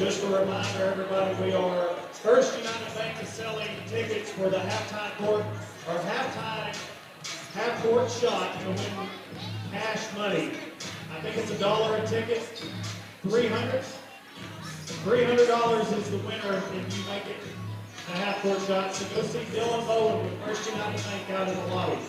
just a reminder, everybody, we are First United Bank is selling tickets for the halftime court or half-court shot to win cash money. I think it's $1 a ticket. $300 is the winner if you make it a half-court shot. So go see Dylan Bowen with First United Bank out in the lobby.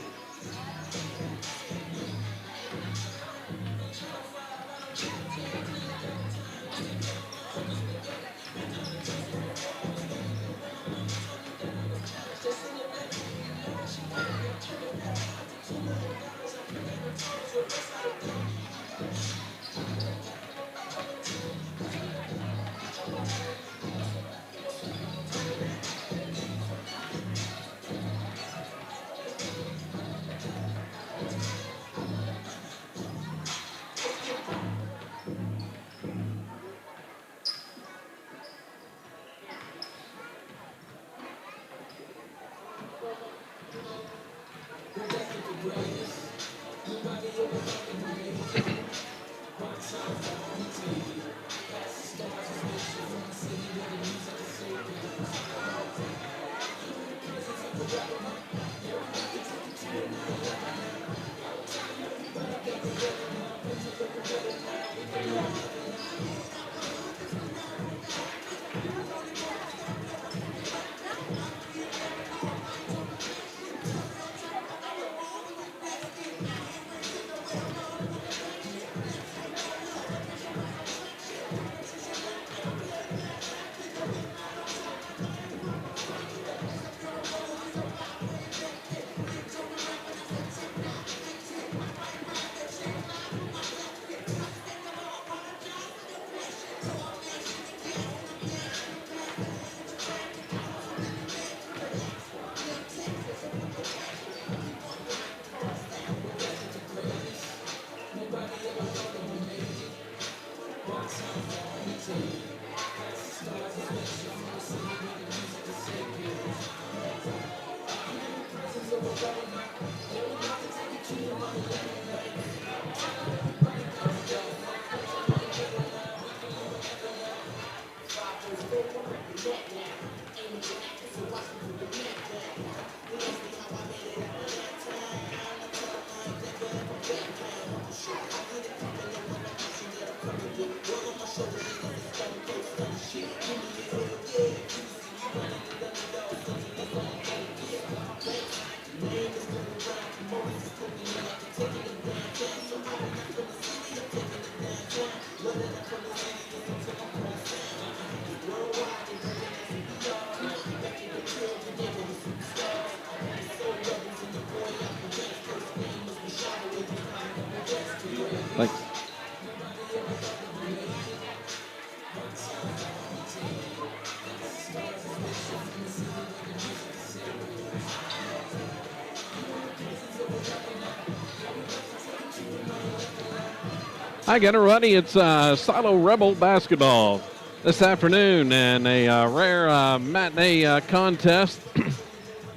Thanks. Hi again, everybody. It's Silo Rebel basketball this afternoon, and a rare matinee contest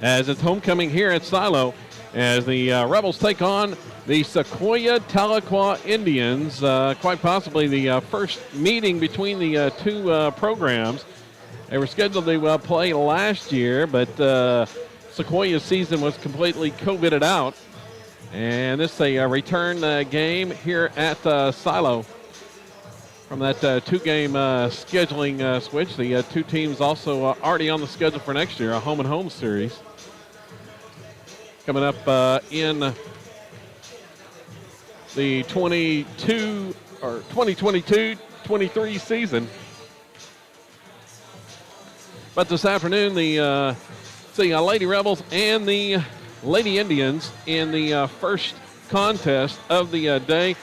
as it's homecoming here at Silo as the Rebels take on the Sequoyah Tahlequah Indians, quite possibly the first meeting between the two programs. They were scheduled to play last year, but Sequoyah's season was completely COVIDed out. And this is a return game here at Silo from that two-game scheduling switch. The two teams also already on the schedule for next year, a home-and-home series. Coming up in the 2022-23 season. But this afternoon, the Lady Rebels and the Lady Indians in the first contest of the day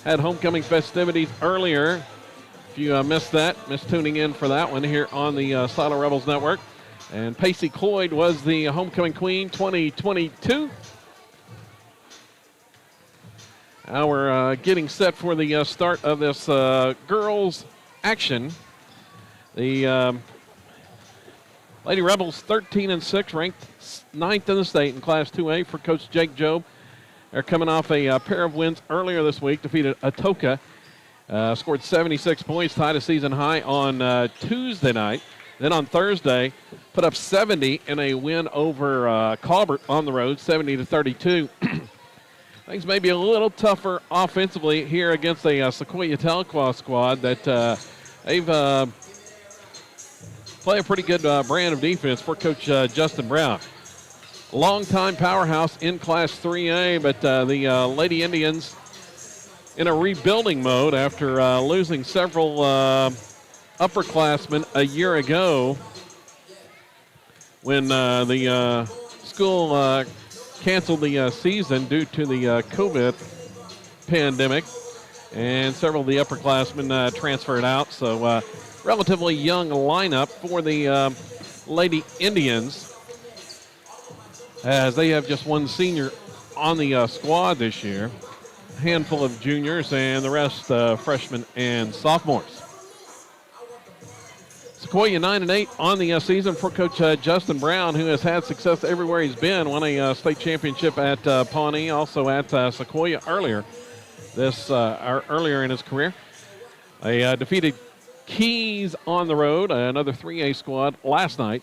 had homecoming festivities earlier. If you missed tuning in for that one here on the Silo Rebels Network. And Pacey Cloyd was the homecoming queen 2022. Now we're getting set for the start of this girls action. The Lady Rebels 13-6, ranked 9th in the state in Class 2A for Coach Jake Jobe. They're coming off a pair of wins earlier this week, defeated Atoka Scored 76 points, tied a season high on Tuesday night. Then on Thursday, put up 70 in a win over Colbert on the road, 70-32. Things may be a little tougher offensively here against a Sequoyah Tahlequah squad that they've play a pretty good brand of defense for Coach Justin Brown. Longtime powerhouse in Class 3A, but the Lady Indians in a rebuilding mode after losing several upperclassmen a year ago when the school canceled the season due to the COVID pandemic, and several of the upperclassmen transferred out. So relatively young lineup for the Lady Indians, as they have just one senior on the squad this year, a handful of juniors, and the rest freshmen and sophomores. Sequoyah 9-8 on the season for Coach Justin Brown, who has had success everywhere he's been. Won a state championship at Pawnee, also at Sequoyah earlier in his career. They defeated Keys on the road, another 3A squad last night.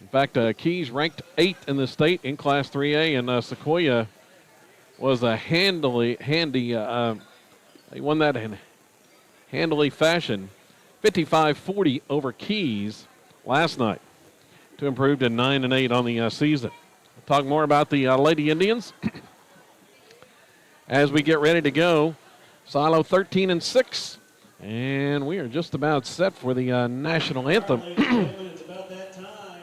In fact, Keys ranked 8th in the state in Class 3A, and Sequoyah was a handy. They won that in handily fashion. 55-40 over Keys last night to improve to 9-8 on the season. We'll talk more about the Lady Indians as we get ready to go. Silo 13-6, and we are just about set for the national anthem. Ladies and gentlemen, it's about that time.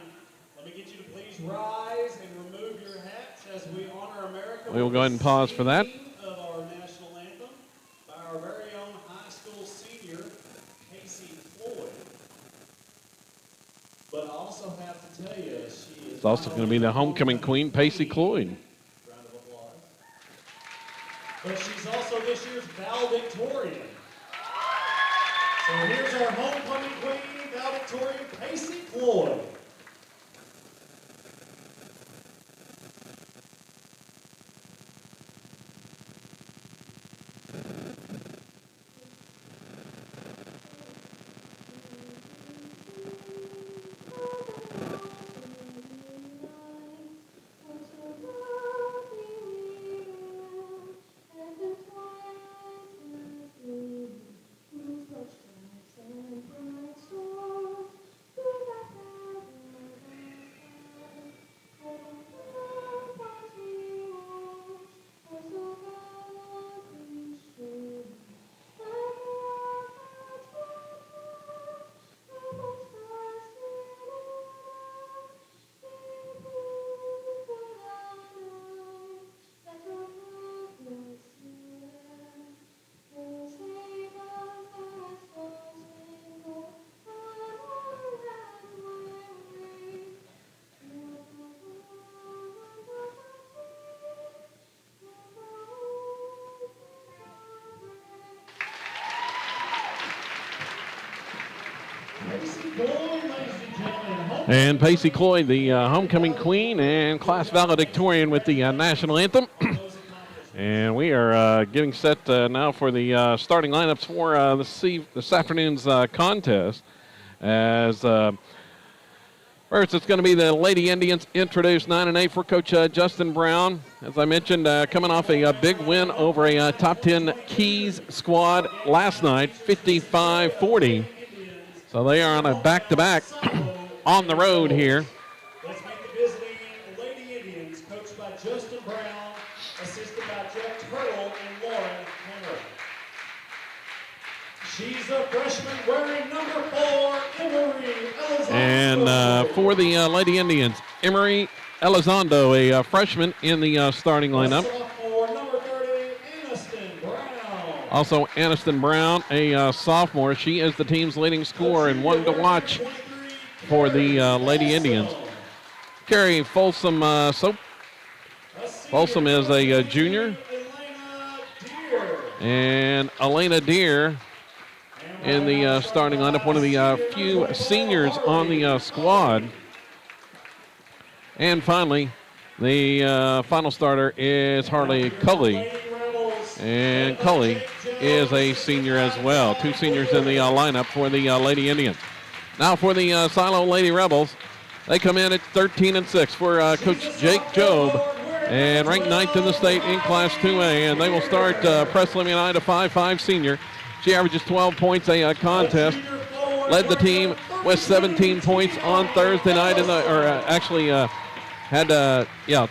Let me get you to please rise and remove your hats as we honor America. We will go ahead and pause for that. Of our national anthem by our very own high school senior, Floyd. But I also have to tell you, she is. It's also going to be the homecoming queen, Pacey Cloyd. Round of applause. But she's also this year's valedictorian. So here's our homecoming queen, valedictorian, Pacey Floyd. And Pacey Cloyd, the homecoming queen and class valedictorian with the national anthem. And we are getting set now for the starting lineups for this afternoon's contest. As first, it's going to be the Lady Indians introduced 9-8 for Coach Justin Brown. As I mentioned, coming off a big win over a top 10 Keys squad last night, 55-40. So they are on a back-to-back on the road here. Let's meet the visiting Lady Indians, coached by Justin Brown, assisted by Jeff Turtle and Lauren Henry. She's a freshman wearing number 4, Emery Elizondo. And for the Lady Indians, Emery Elizondo, a freshman in the starting lineup. Sophomore, number 30, Aniston Brown. Also, Aniston Brown, a sophomore. She is the team's leading scorer and one to watch for the Lady Indians. Carrie Folsom, Folsom is a junior. And Elena Deere in the starting lineup, one of the few seniors on the squad. And finally, the final starter is Harley Cully. And Cully is a senior as well. Two seniors in the lineup for the Lady Indians. Now for the Silo Lady Rebels, they come in at 13-6 for Coach Jake Job, and ranked 9th in the state in Class 2A. And they will start Presley McKnight, a 5'5" senior. She averages 12 points a contest. Led the team with 17 points on Thursday night had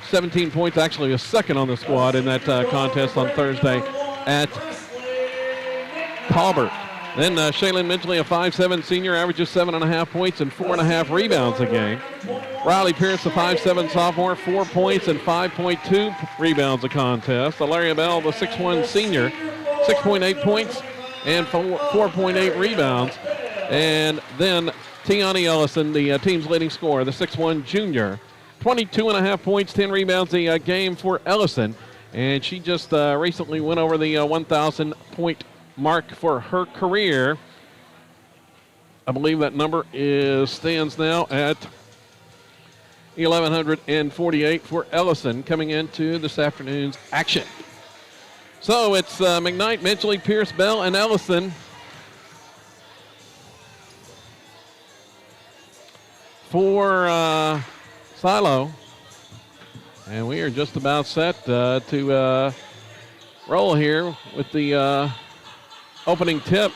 17 points. Actually, was second on the squad in that contest on Thursday at Talbert. Then Shaylin Midgley, a 5'7" senior, averages 7.5 points and 4.5 rebounds a game. Riley Pierce, a 5'7" sophomore, 4 points and 5.2 rebounds a contest. Alaria Bell, the 6'1" senior, 6.8 points and 4.8 rebounds. And then Tiani Ellison, the team's leading scorer, the 6'1" junior, 22.5 points, 10 rebounds a game for Ellison. And she just recently went over the 1,000 point mark for her career. I believe that number stands now at 1,148 for Ellison coming into this afternoon's action. So it's McKnight, Midgley, Pierce, Bell, and Ellison for Silo. And we are just about set to roll here with the opening tip.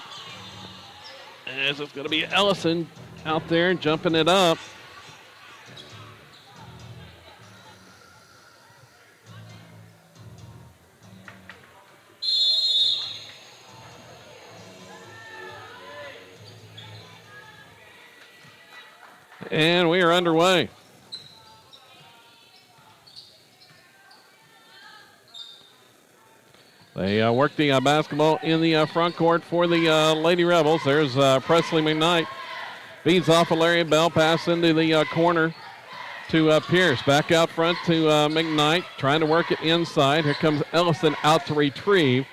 As it's going to be Ellison out there jumping it up. And we are underway. They work the basketball in the front court for the Lady Rebels. There's Presley McKnight. Feeds off Alaria Bell. Pass into the corner to Pierce. Back out front to McKnight. Trying to work it inside. Here comes Ellison out to retrieve.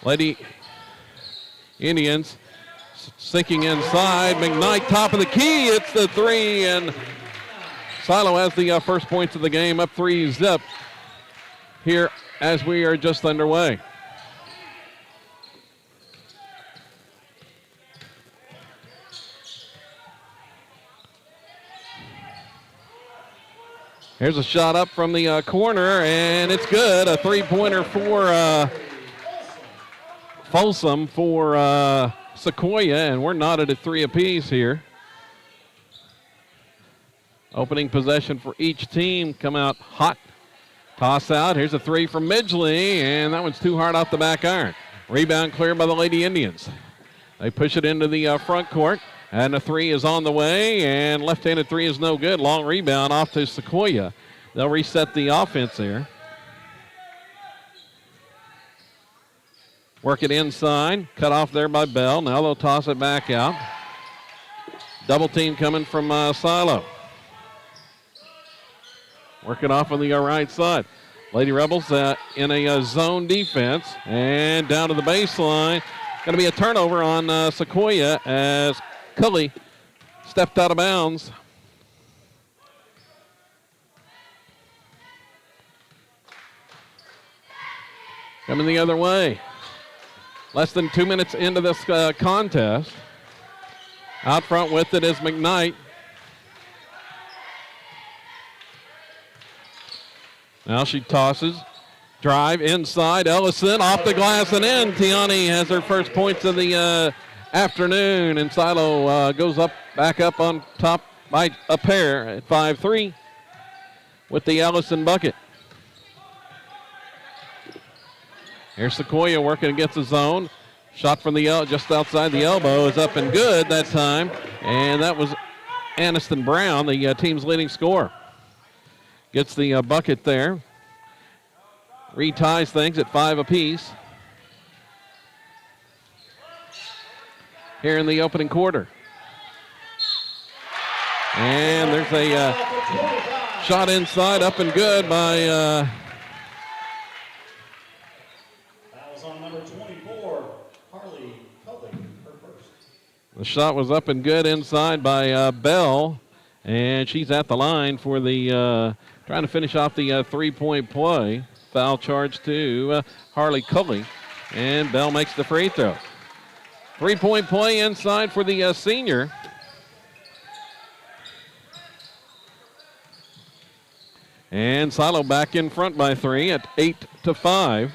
Lady Indians sinking inside. McKnight, top of the key. It's the three, and Silo has the first points of the game. Up 3-zip here as we are just underway. Here's a shot up from the corner, and it's good. A three-pointer for Folsom for Sequoyah, and we're knotted at 3 apiece here. Opening possession for each team. Come out hot. Toss out. Here's a three from Midgley, and that one's too hard off the back iron. Rebound cleared by the Lady Indians. They push it into the front court, and a three is on the way, and left-handed three is no good. Long rebound off to Sequoyah. They'll reset the offense here. Work it inside. Cut off there by Bell. Now they'll toss it back out. Double team coming from Silo. Working off on the right side. Lady Rebels in a zone defense. And down to the baseline. Going to be a turnover on Sequoyah as Cully stepped out of bounds. Coming the other way. Less than 2 minutes into this contest. Out front with it is McKnight. Now she tosses. Drive inside. Ellison off the glass and in. Tiani has her first points of the afternoon. And Silo goes back up on top by a pair at 5-3 with the Ellison bucket. Here's Sequoyah working against the zone. Shot from the just outside the elbow is up and good that time. And that was Aniston Brown, the team's leading scorer. Gets the bucket there. Reties things at 5 apiece. Here in the opening quarter. And there's a shot inside, up and good by that was on number 24, Harley Cully, her first. The shot was up and good inside by Bell. And she's at the line for the trying to finish off the three-point play. foul charge to Harley Cully, and Bell makes the free throw. 3-point play inside for the senior. And Silo back in front by 3 at 8-5.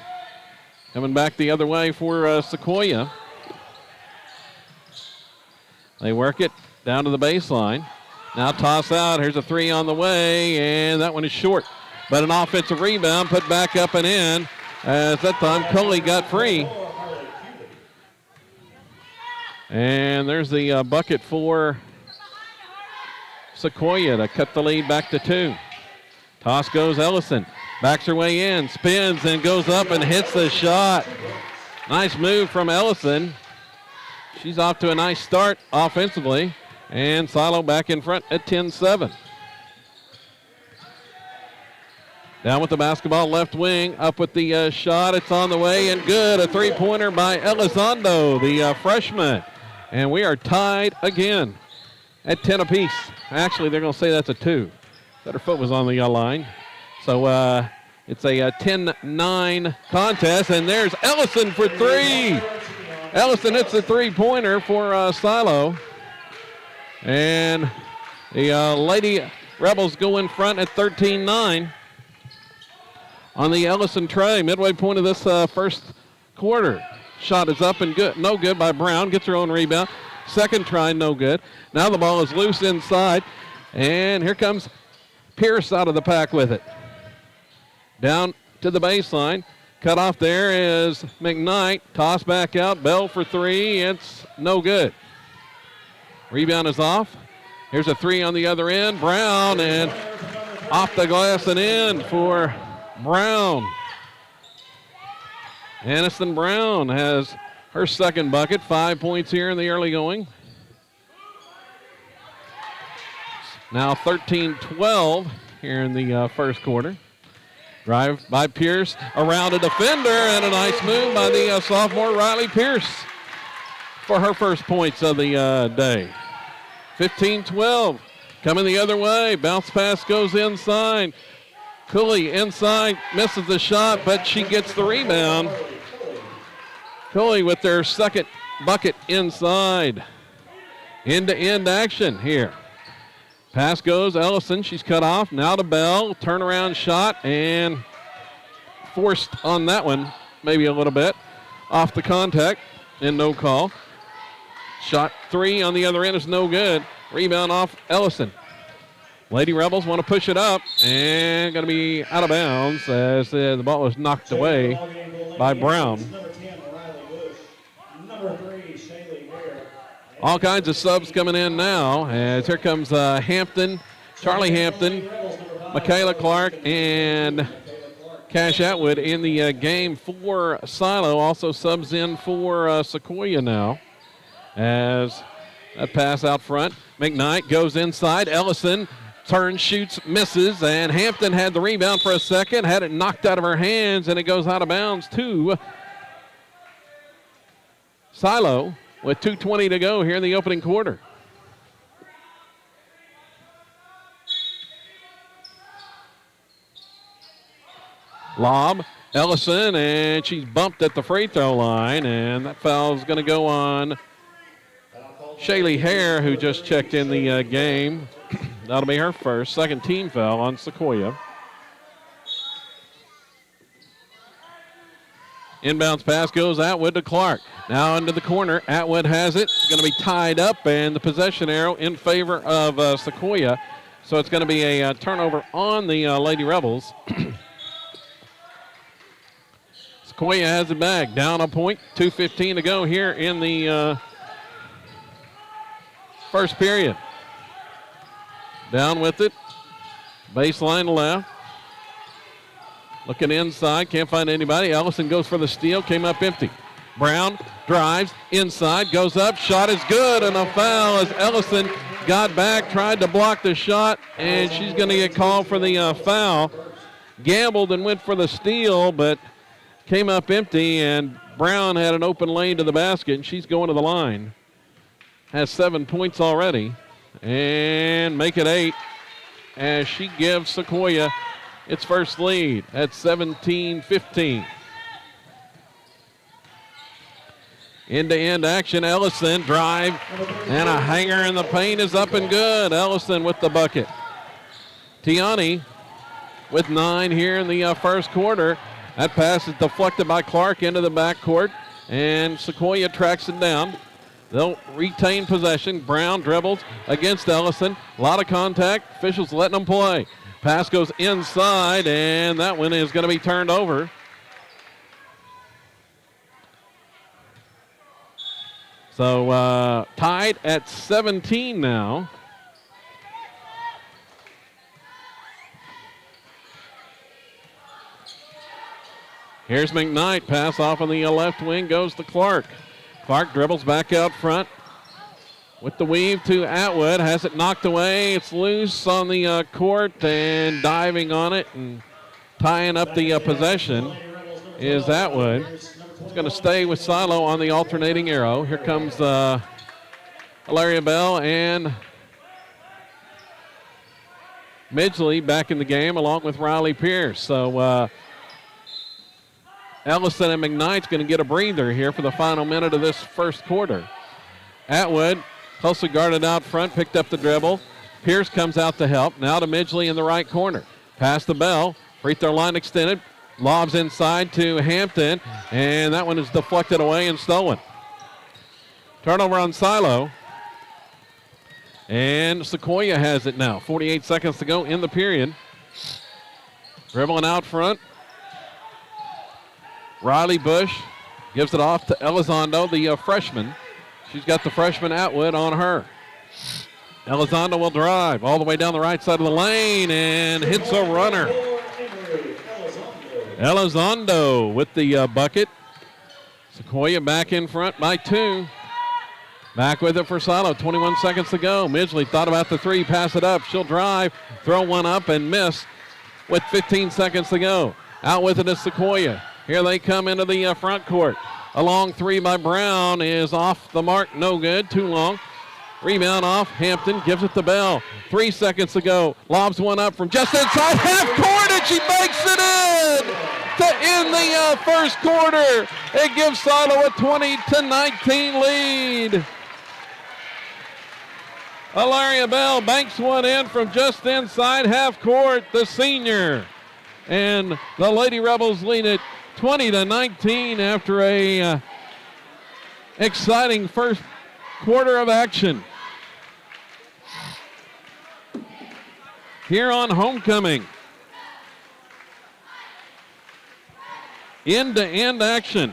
Coming back the other way for Sequoyah. They work it down to the baseline. Now toss out. Here's a 3 on the way, and that one is short. But an offensive rebound put back up and in. As that time, Cully got free. And there's the bucket for Sequoyah to cut the lead back to 2. Toss goes Ellison. Backs her way in, spins, and goes up and hits the shot. Nice move from Ellison. She's off to a nice start offensively. And Silo back in front at 10-7. Down with the basketball, left wing, up with the shot. It's on the way and good. A three-pointer by Elizondo, the freshman. And we are tied again at 10 apiece. Actually, they're going to say that's a 2. But her foot was on the line. So it's a 10-9 contest, and there's Ellison for 3. Ellison hits the three-pointer for Silo. And the Lady Rebels go in front at 13-9 on the Ellison tray. Midway point of this first quarter. Shot is up and good. No good by Brown. Gets her own rebound. Second try, no good. Now the ball is loose inside. And here comes Pierce out of the pack with it. Down to the baseline. Cut off there is McKnight. Toss back out. Bell for 3. It's no good. Rebound is off. Here's a 3 on the other end. Brown, and off the glass and in for Brown. Aniston Brown has her second bucket. 5 points here in the early going. Now 13-12 here in the first quarter. Drive by Pierce around a defender, and a nice move by the sophomore Riley Pierce for her first points of the day. 15-12, coming the other way. Bounce pass goes inside. Cooley inside, misses the shot, but she gets the rebound. Cooley with their second bucket inside. End-to-end action here. Pass goes Ellison. She's cut off. Now to Bell. Turnaround shot, and forced on that one, maybe a little bit. Off the contact, and no call. Shot 3 on the other end is no good. Rebound off Ellison. Lady Rebels want to push it up, and going to be out of bounds as the ball was knocked away by Brown. All kinds of subs coming in now, as here comes Hampton, Charlie Hampton, Michaela Clark, and Cash Atwood in the game for Silo. Also subs in for Sequoyah now. As that pass out front, McKnight goes inside. Ellison turns, shoots, misses, and Hampton had the rebound for a second, had it knocked out of her hands, and it goes out of bounds to Silo with 2:20 to go here in the opening quarter. Lob, Ellison, and she's bumped at the free throw line, and that foul is going to go on Shaylee Hare, who just checked in the game. That'll be her first. Second team foul on Sequoyah. Inbounds pass goes Atwood to Clark. Now into the corner. Atwood has it. It's going to be tied up, and the possession arrow in favor of Sequoyah. So it's going to be a turnover on the Lady Rebels. Sequoyah has it back. Down a point. 2:15 to go here in the first period. Down with it. Baseline left. Looking inside. Can't find anybody. Ellison goes for the steal. Came up empty. Brown drives inside. Goes up. Shot is good. And a foul as Ellison got back. Tried to block the shot. And she's going to get called for the foul. Gambled and went for the steal, but came up empty. And Brown had an open lane to the basket. And she's going to the line. Has 7 points already. And make it 8 as she gives Sequoyah its first lead at 17-15. End-to-end action, Ellison, drive, and a hanger in the paint is up and good. Ellison with the bucket. Tiani with 9 here in the first quarter. That pass is deflected by Clark into the backcourt, and Sequoyah tracks it down. They'll retain possession. Brown dribbles against Ellison. A lot of contact. Officials letting them play. Pass goes inside, and that one is going to be turned over. So tied at 17 now. Here's McKnight. Pass off on the left wing goes to Clark. Clark dribbles back out front with the weave to Atwood. Has it knocked away. It's loose on the court, and diving on it and tying up the possession is Atwood. It's going to stay with Silo on the alternating arrow. Here comes Hilaria Bell and Midgley back in the game along with Riley Pierce. So Ellison and McKnight's going to get a breather here for the final minute of this first quarter. Atwood, closely guarded out front, picked up the dribble. Pierce comes out to help. Now to Midgley in the right corner. Pass to Bell. Free throw line extended. Lobs inside to Hampton, and that one is deflected away and stolen. Turnover on Silo. And Sequoyah has it now. 48 seconds to go in the period. Dribbling out front. Riley Bush gives it off to Elizondo, the freshman. She's got the freshman Atwood on her. Elizondo will drive all the way down the right side of the lane and hits a runner. Elizondo with the bucket. Sequoyah back in front by 2. Back with it for Silo. 21 seconds to go. Midgley thought about the 3. Pass it up. She'll drive. Throw one up and miss with 15 seconds to go. Out with it is Sequoyah. Here they come into the front court. A long 3 by Brown is off the mark. No good. Too long. Rebound off. Hampton gives it to Bell. 3 seconds to go. Lobs one up from just inside half court, and she makes it in to end the first quarter. It gives Silo a 20-19 lead. Hilaria Bell banks one in from just inside half court, the senior. And the Lady Rebels lead it 20-19 after a exciting first quarter of action. Here on homecoming. End-to-end action.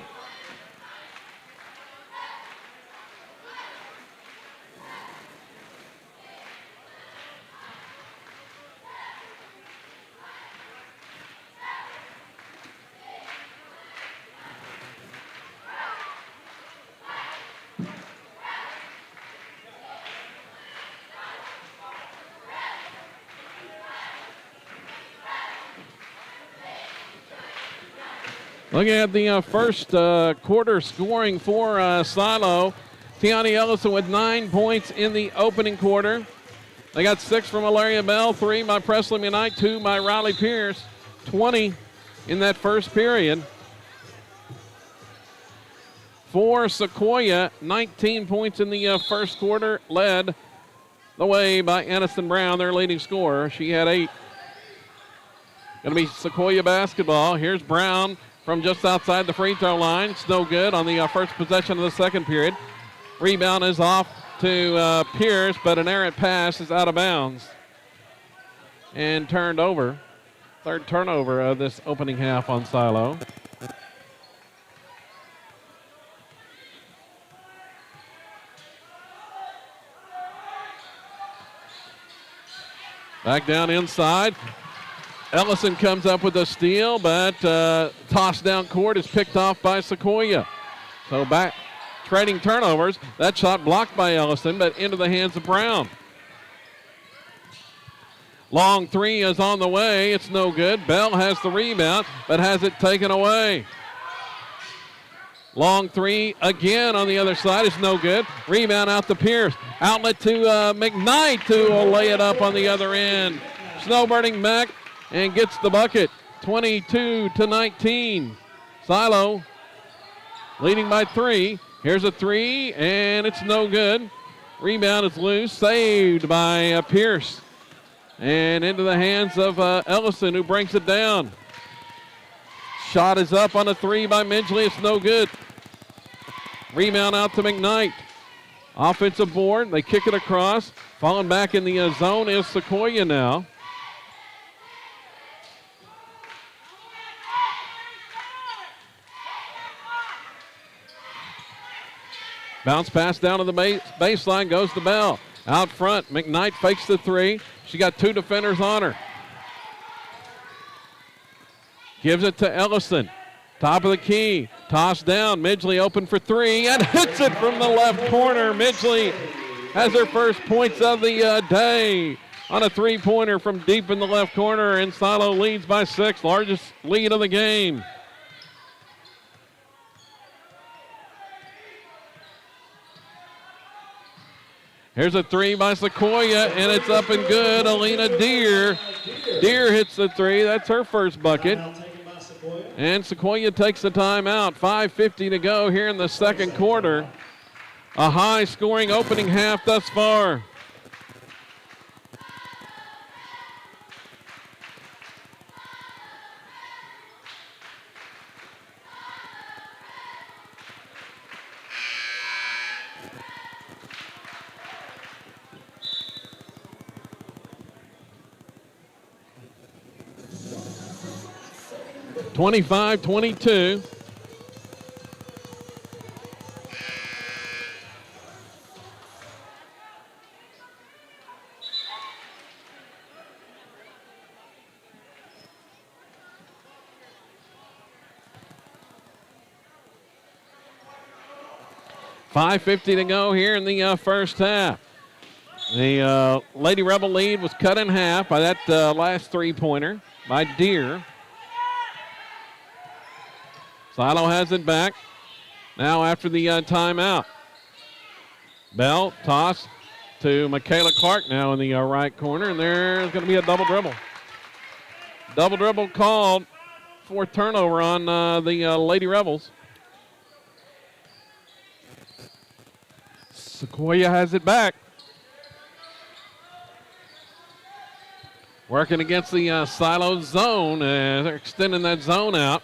Looking at the first quarter scoring for Silo. Tiani Ellison with 9 points in the opening quarter. They got 6 from Hilaria Bell, 3 by Presley McKnight, 2 by Riley Pierce. 20 in that first period. For Sequoyah, 19 points in the first quarter, led the way by Aniston Brown, their leading scorer. She had 8. Going to be Sequoyah basketball. Here's Brown from just outside the free throw line. It's no good on the first possession of the second period. Rebound is off to Pierce, but an errant pass is out of bounds and turned over. Third turnover of this opening half on Silo. Back down inside. Ellison comes up with a steal, but tossed down court is picked off by Sequoyah. So back trading turnovers. That shot blocked by Ellison, but into the hands of Brown. Long 3 is on the way. It's no good. Bell has the rebound, but has it taken away. Long 3 again on the other side. It's no good. Rebound out to Pierce. Outlet to McKnight to lay it up on the other end. Snowbirding back and gets the bucket. 22-19. Silo leading by 3. Here's a 3, and it's no good. Rebound is loose, saved by Pierce. And into the hands of Ellison, who brings it down. Shot is up on a 3 by Midgley. It's no good. Rebound out to McKnight. Offensive board. They kick it across. Falling back in the zone is Sequoyah now. Bounce pass down to the baseline. Goes to Bell. Out front. McKnight fakes the 3. She got 2 defenders on her. Gives it to Ellison. Top of the key. Toss down. Midgley open for 3 and hits it from the left corner. Midgley has her first points of the day on a 3-pointer from deep in the left corner, and Silo leads by 6. Largest lead of the game. Here's a 3 by Sequoyah, and it's up and good. Alina Deer. Deer hits the 3. That's her first bucket. And Sequoyah takes the timeout. 5:50 to go here in the second quarter. A high-scoring opening half thus far. (25-22). .550 to go here in the first half. The Lady Rebel lead was cut in half by that last 3-pointer by Deer. Silo has it back. Now after the timeout. Bell, toss to Michaela Clark now in the right corner, and there's going to be a double dribble. Double dribble called for turnover on the Lady Rebels. Sequoyah has it back. Working against the Silo zone. They're extending that zone out.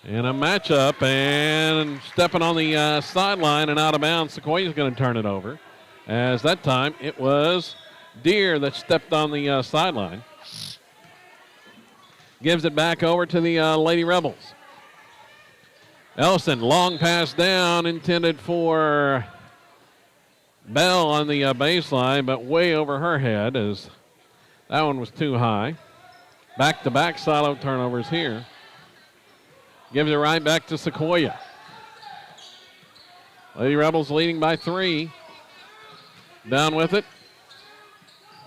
In a matchup, and stepping on the sideline and out of bounds. Sequoyah's going to turn it over. As that time, it was Deer that stepped on the sideline. Gives it back over to the Lady Rebels. Ellison, long pass down, intended for Bell on the baseline, but way over her head as that one was too high. Back-to-back Silo turnovers here. Gives it right back to Sequoyah. Lady Rebels leading by 3. Down with it.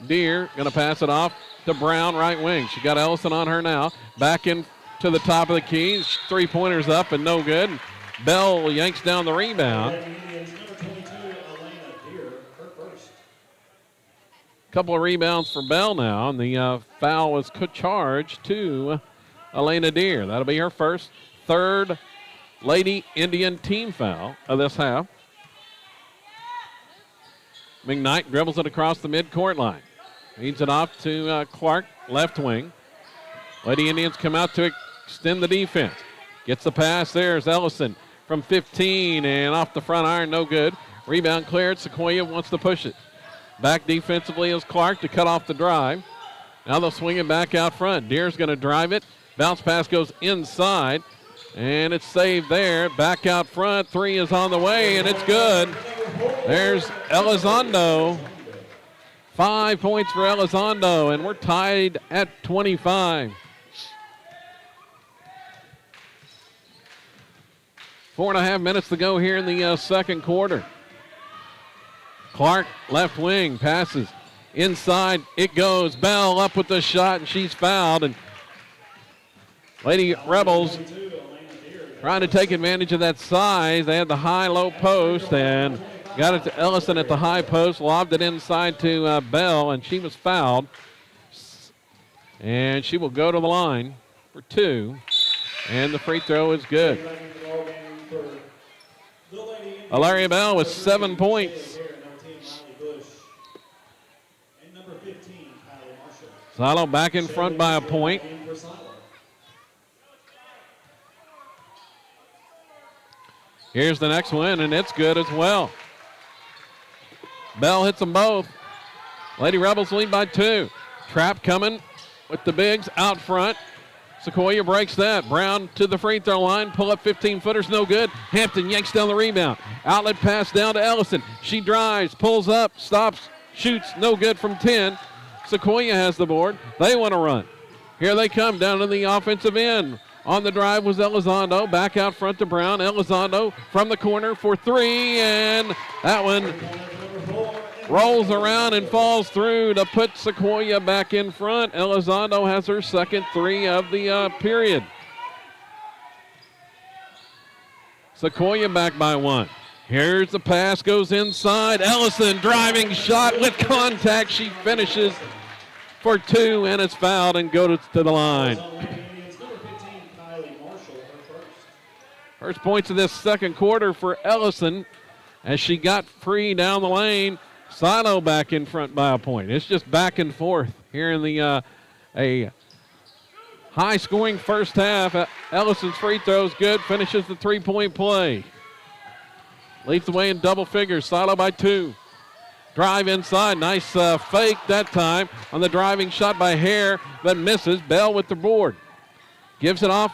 Deer going to pass it off to Brown, right wing. She got Ellison on her now. Back in to the top of the key. 3-pointers up and no good. Bell yanks down the rebound. Couple of rebounds for Bell now, and the foul was charged to Elena Deer. That'll be her first, third Lady Indian team foul of this half. McKnight dribbles it across the midcourt line. Feeds it off to Clark, left wing. Lady Indians come out to extend the defense. Gets the pass. There's Ellison from 15 and off the front iron, no good. Rebound cleared. Sequoyah wants to push it. Back defensively is Clark to cut off the drive. Now they'll swing it back out front. Deer's going to drive it. Bounce pass goes inside, and it's saved there. Back out front. 3 is on the way, and it's good. There's Elizondo. 5 points for Elizondo, and we're tied at 25. 4.5 minutes to go here in the second quarter. Clark, left wing, passes inside. It goes. Bell up with the shot, and she's fouled. And Lady Rebels trying to take advantage of that size. They had the high-low post and got it to Ellison at the high post, lobbed it inside to Bell, and she was fouled. And she will go to the line for 2. And the free throw is good. Alaria Bell with 7 points. Silo back in front by a point. Here's the next one, and it's good as well. Bell hits them both. Lady Rebels lead by 2. Trap coming with the bigs out front. Sequoyah breaks that. Brown to the free throw line. Pull up 15-footers, no good. Hampton yanks down the rebound. Outlet pass down to Ellison. She drives, pulls up, stops, shoots, no good from 10. Sequoyah has the board. They want to run. Here they come down to the offensive end. On the drive was Elizondo. Back out front to Brown. Elizondo from the corner for 3, and that one rolls around and falls through to put Sequoyah back in front. Elizondo has her second 3 of the period. Sequoyah back by 1. Here's the pass, goes inside. Ellison driving shot with contact. She finishes for 2, and it's fouled and goes to the line. First points of this second quarter for Ellison as she got free down the lane. Silo back in front by a point. It's just back and forth here in the a high-scoring first half. Ellison's free throw is good, finishes the 3-point play. Leads the way in double figures. Silo by 2. Drive inside. Nice fake that time on the driving shot by Hare, but misses. Bell with the board. Gives it off.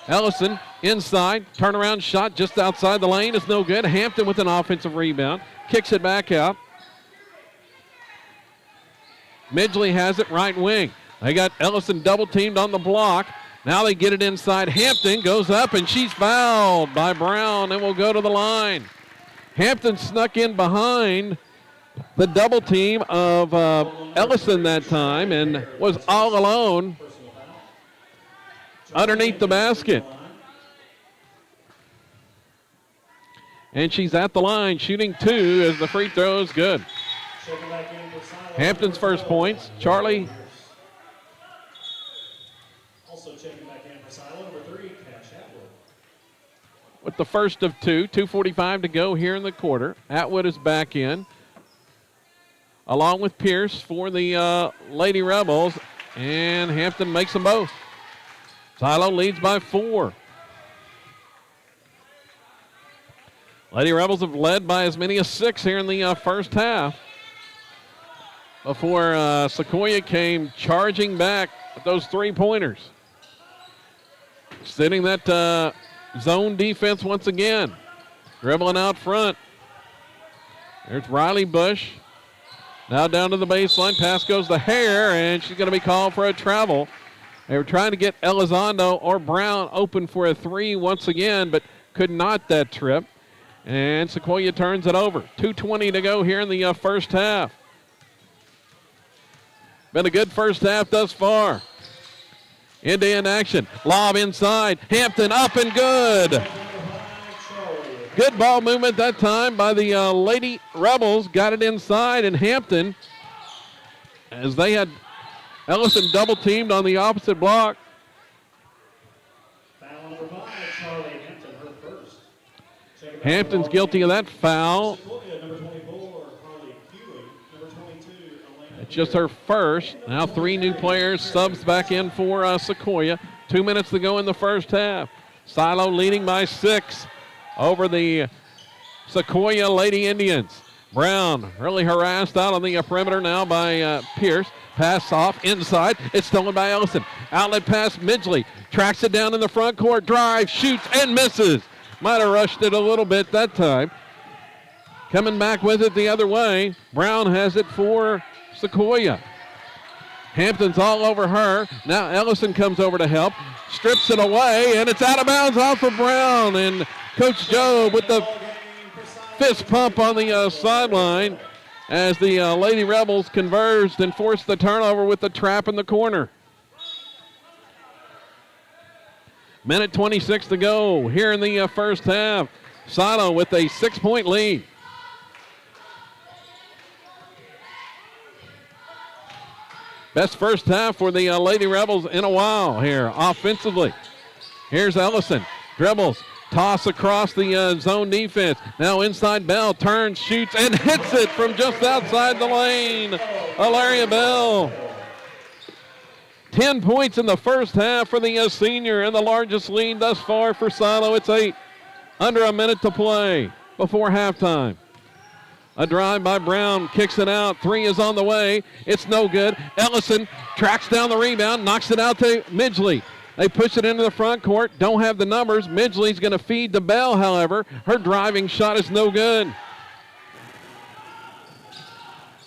Ellison inside. Turnaround shot just outside the lane is no good. Hampton with an offensive rebound. Kicks it back out. Midgley has it right wing. They got Ellison double teamed on the block. Now they get it inside. Hampton goes up, and she's fouled by Brown and will go to the line. Hampton snuck in behind the double team of Ellison that time and was all alone underneath the basket. And she's at the line shooting 2 as the free throw is good. Hampton's first points. Charlie. Also checking back in for Silo, number 3, Cash Atwood. With the first of 2, 2:45 to go here in the quarter. Atwood is back in, along with Pierce for the Lady Rebels, and Hampton makes them both. Silo leads by 4. Lady Rebels have led by as many as 6 here in the first half before Sequoyah came charging back with those 3-pointers. Sitting that zone defense once again. Dribbling out front. There's Riley Bush. Now down to the baseline. Pass goes to Hare, and she's going to be called for a travel. They were trying to get Elizondo or Brown open for a 3 once again, but could not that trip. And Sequoyah turns it over. 2:20 to go here in the first half. Been a good first half thus far. End-to-end action. Lob inside. Hampton up and good. Good ball movement that time by the Lady Rebels. Got it inside, and Hampton, as they had Ellison double teamed on the opposite block. Foul number 5, Charlie Hampton, her first. Hampton's guilty of that foul. Number 24, Harley Hewing. Number 22, Elena. It's just her first. Now 3 new players, subs back in for Sequoyah. 2 minutes to go in the first half. Silo leading by 6 over the Sequoyah Lady Indians. Brown really harassed out on the perimeter now by Pierce. Pass off inside. It's stolen by Ellison. Outlet pass, Midgley. Tracks it down in the front court. Drive, shoots, and misses. Might have rushed it a little bit that time. Coming back with it the other way. Brown has it for Sequoyah. Hampton's all over her. Now Ellison comes over to help. Strips it away, and it's out of bounds off of Brown. And Coach Joe with the fist pump on the sideline as the Lady Rebels converged and forced the turnover with the trap in the corner. Minute 26 to go here in the first half. Silo with a 6-point lead. Best first half for the Lady Rebels in a while here offensively. Here's Ellison. Dribbles. Toss across the zone defense. Now inside Bell. Turns, shoots, and hits it from just outside the lane. Alaria Bell. 10 points in the first half for the senior, and the largest lead thus far for Silo. It's 8. Under a minute to play before halftime. A drive by Brown, kicks it out. 3 is on the way. It's no good. Ellison tracks down the rebound, knocks it out to Midgley. They push it into the front court, don't have the numbers. Midgley's going to feed to Bell, however. Her driving shot is no good.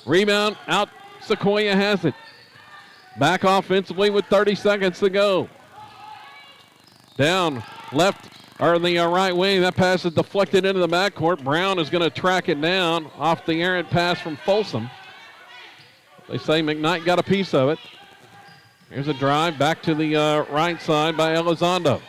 Rebound out. Sequoyah has it. Back offensively with 30 seconds to go. Down left or the right wing. That pass is deflected into the backcourt. Brown is going to track it down off the errant pass from Folsom. They say McKnight got a piece of it. Here's a drive back to the right side by Elizondo.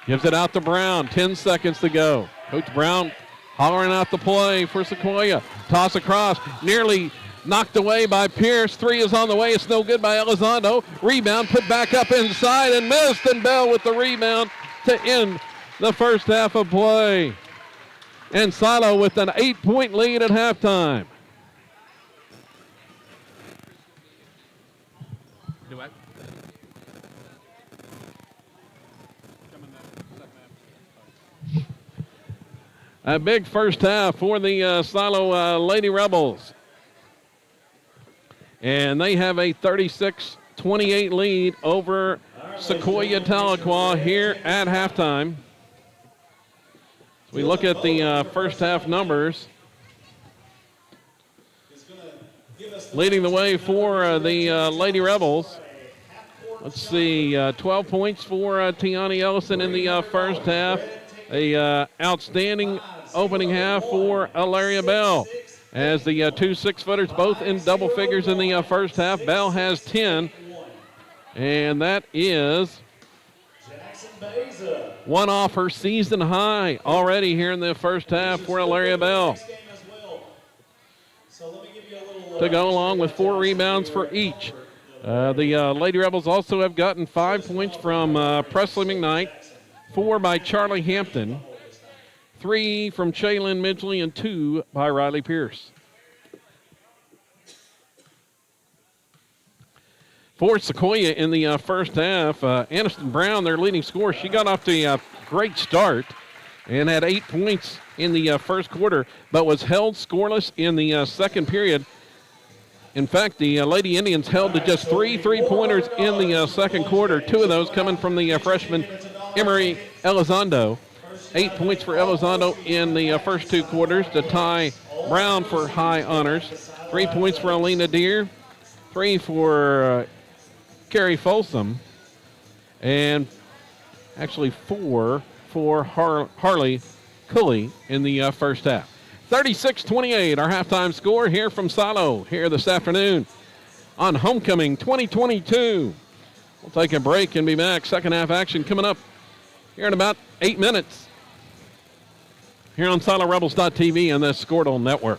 Gives it out to Brown. 10 seconds to go. Coach Brown hollering out the play for Sequoyah. Toss across. Nearly knocked away by Pierce. 3 is on the way. It's no good by Elizondo. Rebound put back up inside and missed. And Bell with the rebound to end the first half of play. And Silo with an 8-point lead at halftime. A big first half for the Silo Lady Rebels. And they have a 36-28 lead over Sequoyah Tahlequah here at halftime. So we look at the first half numbers. Leading the way for the Lady Rebels. Let's see, 12 points for Tiani Ellison in the first half. A outstanding opening half for Alaria Bell. As the 2 6-footers both in double figures in the first half. Bell has 10. And that is one off her season high already here in the first half for Alaria Bell. To go along with 4 rebounds for each. The Lady Rebels also have gotten 5 points from Presley McKnight, 4 by Charlie Hampton, 3 from Shaylin Midgley, and 2 by Riley Pierce. For Sequoyah in the first half, Aniston Brown, their leading scorer, she got off to a great start and had 8 points in the first quarter, but was held scoreless in the second period. In fact, the Lady Indians held to just 3 3-pointers in the second quarter, 2 of those coming from the freshman Emery Elizondo. 8 points for Elizondo in the first 2 quarters to tie Brown for high honors. 3 points for Alina Deere, 3 for Carrie Folsom, and actually 4 for Harley Cooley in the first half. 36-28, our halftime score here from Silo here this afternoon on Homecoming 2022. We'll take a break and be back. Second half action coming up here in about 8 minutes here on SiloRebels.tv and the Scoredle Network.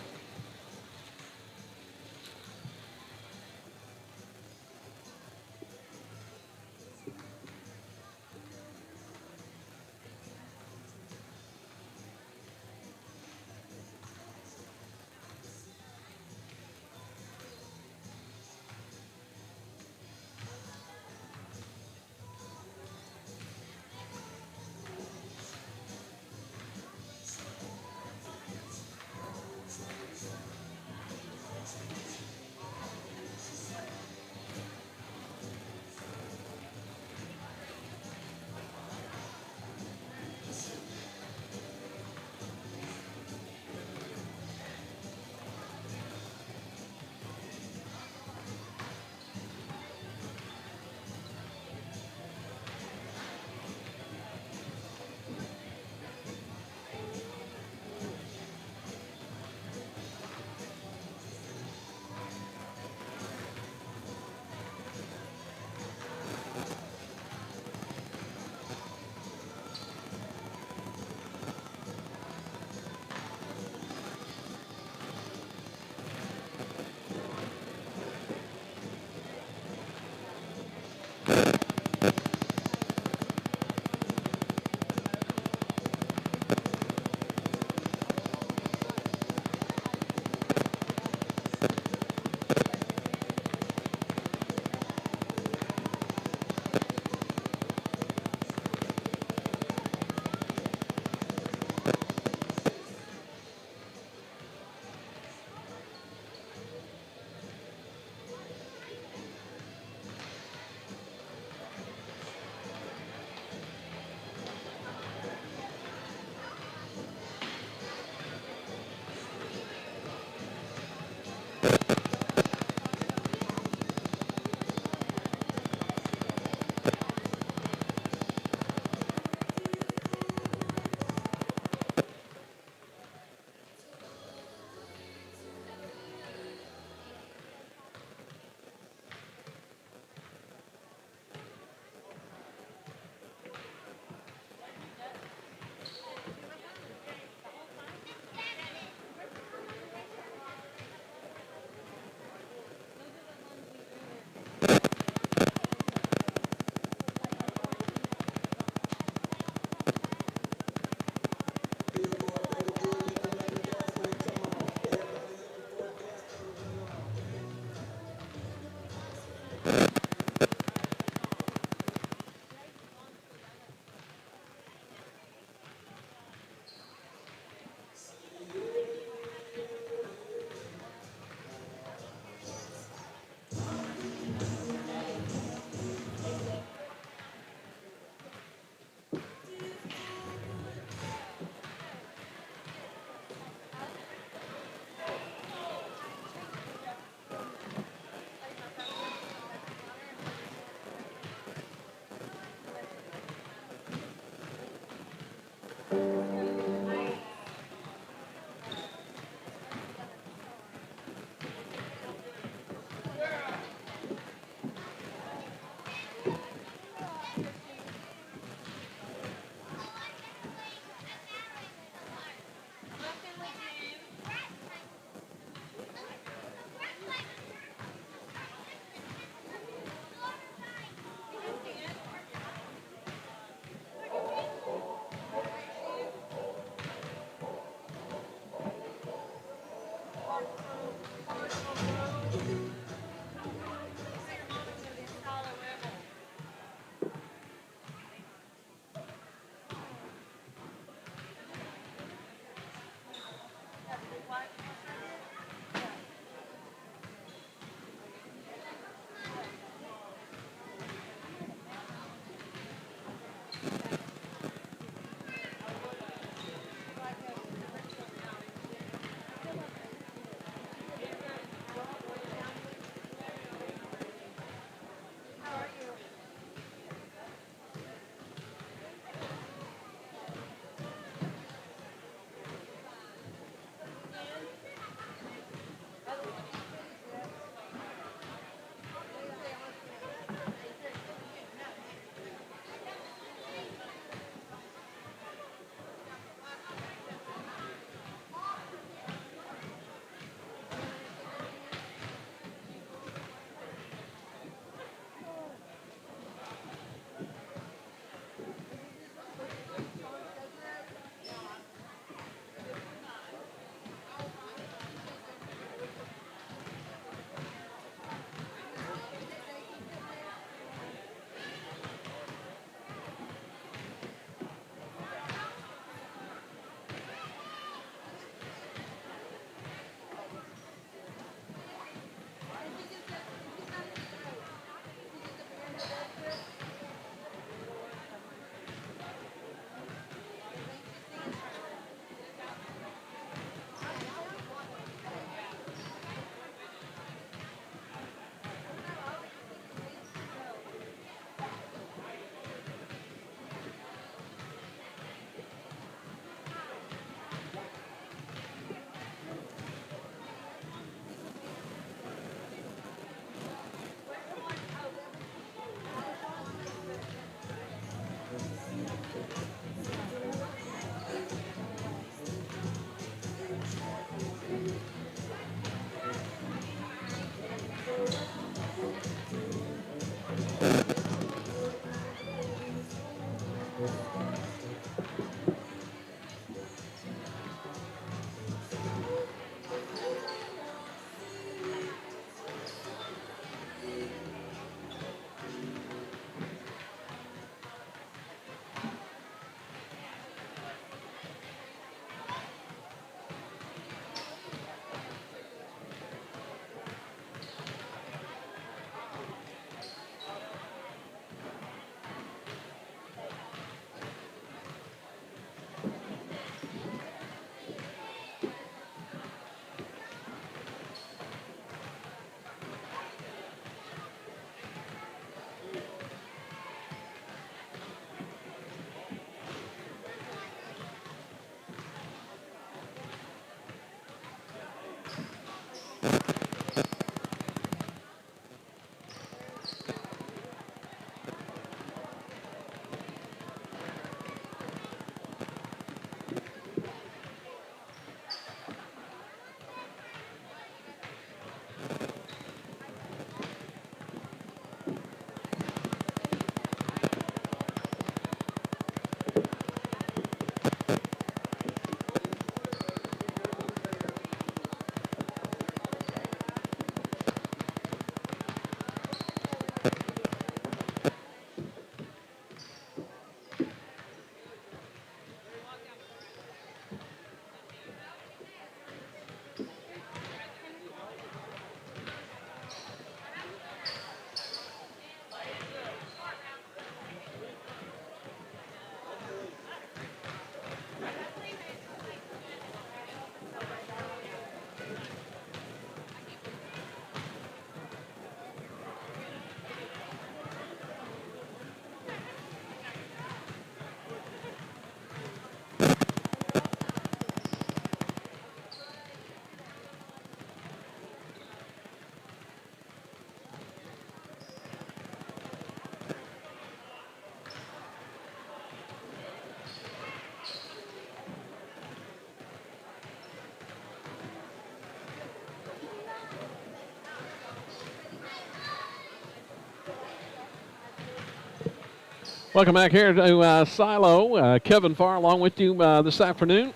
Welcome back here to Silo. Kevin Farr along with you this afternoon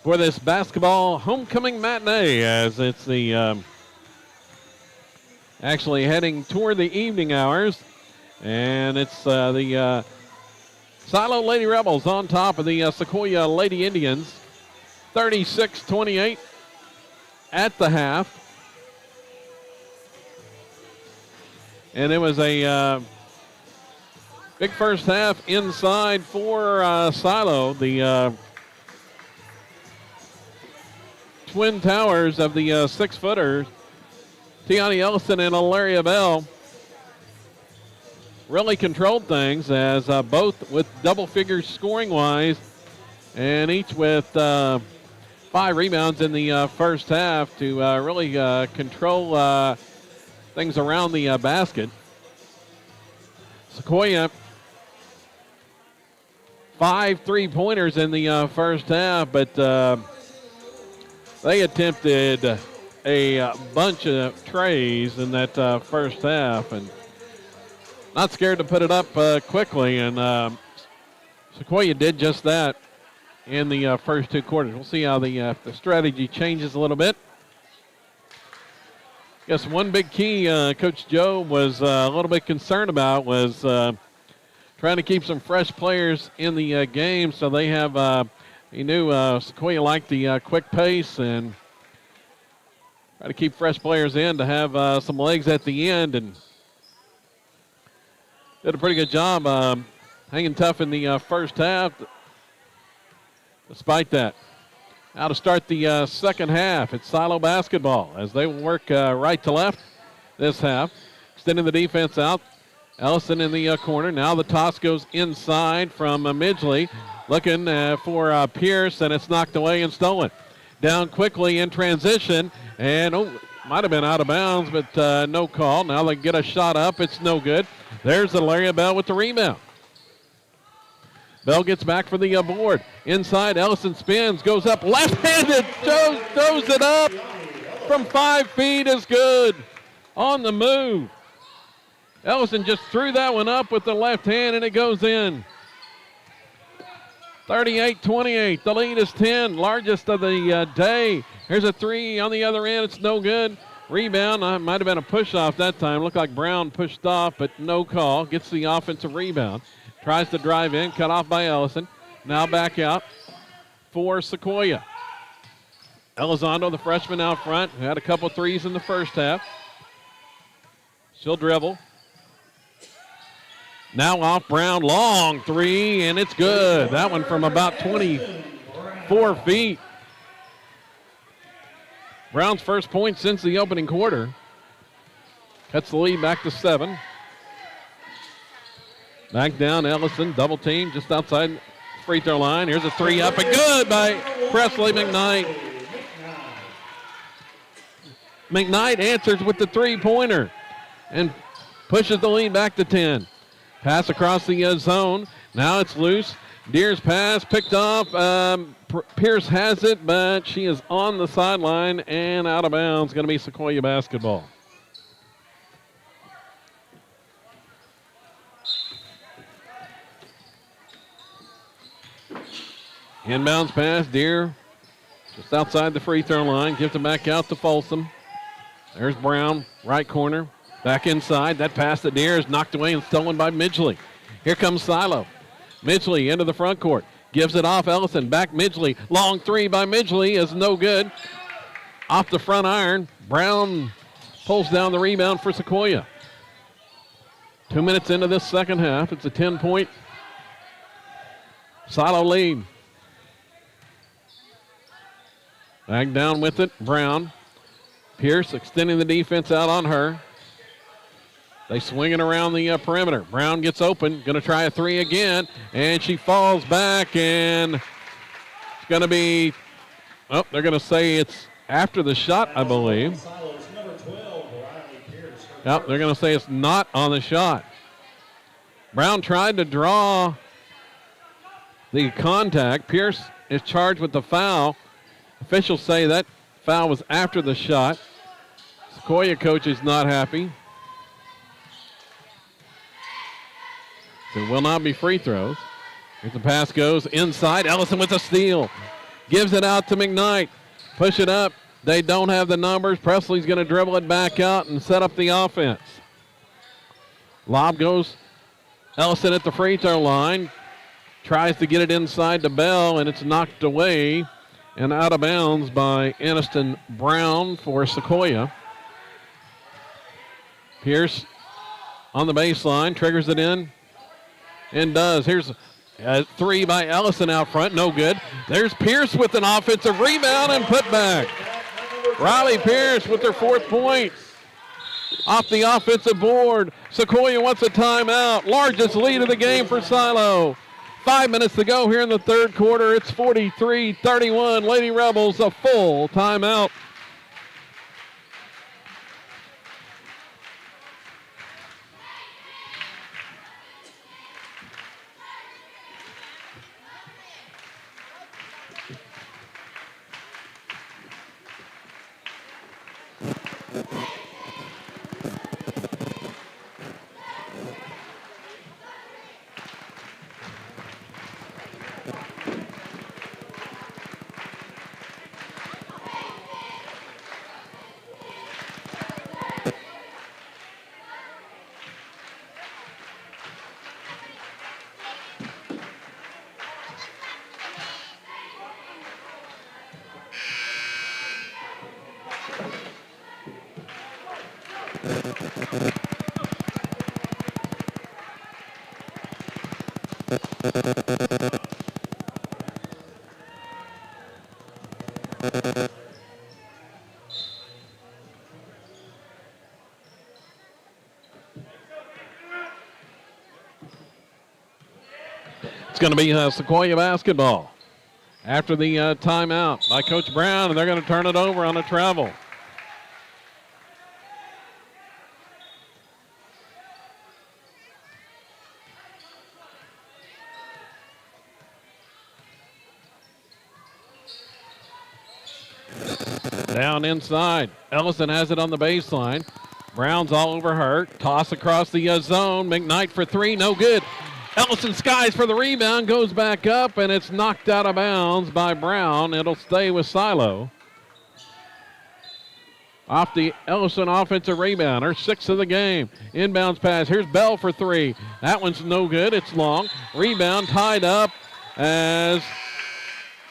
for this basketball homecoming matinee, as it's the actually heading toward the evening hours. And it's the Silo Lady Rebels on top of the Sequoyah Lady Indians, 36-28 at the half. And it was a big first half inside for Silo. The twin towers of the 6-footers, Tiani Ellison and Ilaria Bell, really controlled things, as both with double figures scoring-wise, and each with 5 rebounds in the first half to really control things around the basket. Sequoyah, 5 3-pointers in the first half, but they attempted a bunch of trays in that first half, and not scared to put it up quickly, and Sequoyah did just that in the first 2 quarters. We'll see how the strategy changes a little bit. Guess one big key Coach Joe was a little bit concerned about was trying to keep some fresh players in the game, so they have, he knew Sequoyah liked the quick pace, and try to keep fresh players in to have some legs at the end, and did a pretty good job hanging tough in the first half despite that. Now to start the second half, it's Silo basketball as they will work right to left this half, extending the defense out. Ellison in the corner. Now the toss goes inside from Midgley, looking for Pierce, and it's knocked away and stolen. Down quickly in transition, and might have been out of bounds, but no call. Now they get a shot up. It's no good. There's Ilaria Bell with the rebound. Bell gets back for the board. Inside, Ellison spins, goes up left-handed, throws it up from 5 feet is good. On the move. Ellison just threw that one up with the left hand, and it goes in. 38-28. The lead is 10, largest of the day. Here's a three on the other end. It's no good. Rebound. Might have been a push-off that time. Looked like Brown pushed off, but no call. Gets the offensive rebound. Tries to drive in. Cut off by Ellison. Now back out for Sequoyah. Elizondo, the freshman out front, who had a couple threes in the first half. She'll dribble. Now off Brown, long three, and it's good. That one from about 24 feet. Brown's first point since the opening quarter. Cuts the lead back to 7. Back down, Ellison, double team just outside the free throw line. Here's a three up and good by Presley McKnight. McKnight answers with the three-pointer and pushes the lead back to 10. Pass across the zone. Now it's loose. Deer's pass picked off. Pierce has it, but she is on the sideline and out of bounds. Going to be Sequoyah basketball. Inbounds pass. Deer just outside the free throw line. Gives it back out to Folsom. There's Brown, right corner. Back inside. That pass to Deer is knocked away and stolen by Midgley. Here comes Silo. Midgley into the front court. Gives it off Ellison. Back Midgley. Long three by Midgley is no good. Off the front iron. Brown pulls down the rebound for Sequoyah. 2 minutes into this second half. It's a 10-point Silo lead. Back down with it. Brown. Pierce extending the defense out on her. They swing it around the perimeter. Brown gets open, going to try a three again, and she falls back, and it's going to be, they're going to say it's after the shot, I believe. Yep, they're going to say it's not on the shot. Brown tried to draw the contact. Pierce is charged with the foul. Officials say that foul was after the shot. Sequoyah coach is not happy. There will not be free throws. If the pass goes inside, Ellison with a steal. Gives it out to McKnight. Push it up. They don't have the numbers. Presley's going to dribble it back out and set up the offense. Lob goes Ellison at the free throw line. Tries to get it inside to Bell, and it's knocked away and out of bounds by Aniston Brown for Sequoyah. Pierce on the baseline, triggers it in. And does. Here's a three by Ellison out front. No good. There's Pierce with an offensive rebound and put back. Riley Pierce with her 4th point. Off the offensive board. Sequoyah wants a timeout. Largest lead of the game for Silo. 5 minutes to go here in the third quarter. It's 43-31. Lady Rebels a full timeout. It's going to be Sequoyah basketball after the timeout by Coach Brown, and they're going to turn it over on a travel. Down inside. Ellison has it on the baseline. Brown's all over her. Toss across the zone. McKnight for three. No good. Ellison skies for the rebound, goes back up, and it's knocked out of bounds by Brown. It'll stay with Silo. Off the Ellison offensive rebound, her 6th of the game. Inbounds pass. Here's Bell for 3. That one's no good. It's long. Rebound tied up as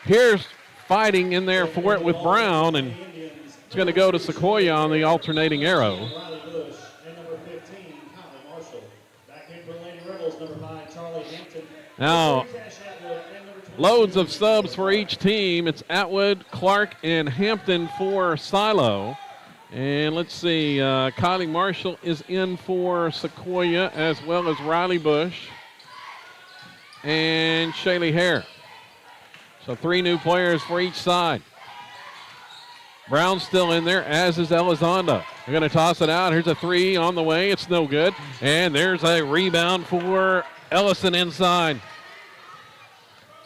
Pierce fighting in there for it with Brown, and it's going to go to Sequoyah on the alternating arrow. Now, loads of subs for each team. It's Atwood, Clark, and Hampton for Silo. And let's see, Kylie Marshall is in for Sequoyah, as well as Riley Bush and Shaylee Hare. So 3 new players for each side. Brown's still in there, as is Elizondo. They're going to toss it out. Here's a 3 on the way. It's no good. And there's a rebound for Ellison inside.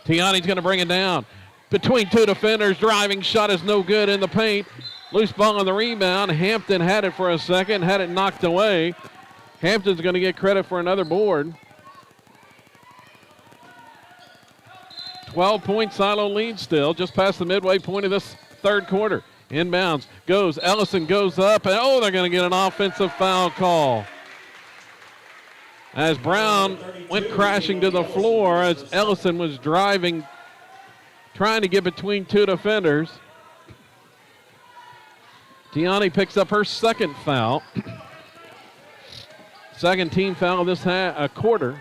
Tiani's going to bring it down. Between 2 defenders, driving shot is no good in the paint. Loose ball on the rebound. Hampton had it for a second, had it knocked away. Hampton's going to get credit for another board. 12-point Silo lead still, just past the midway point of this third quarter. Inbounds goes, Ellison goes up, and they're going to get an offensive foul call. As Brown went crashing to the floor as Ellison was driving, trying to get between 2 defenders. Tiani picks up her 2nd foul. 2nd team foul of this quarter.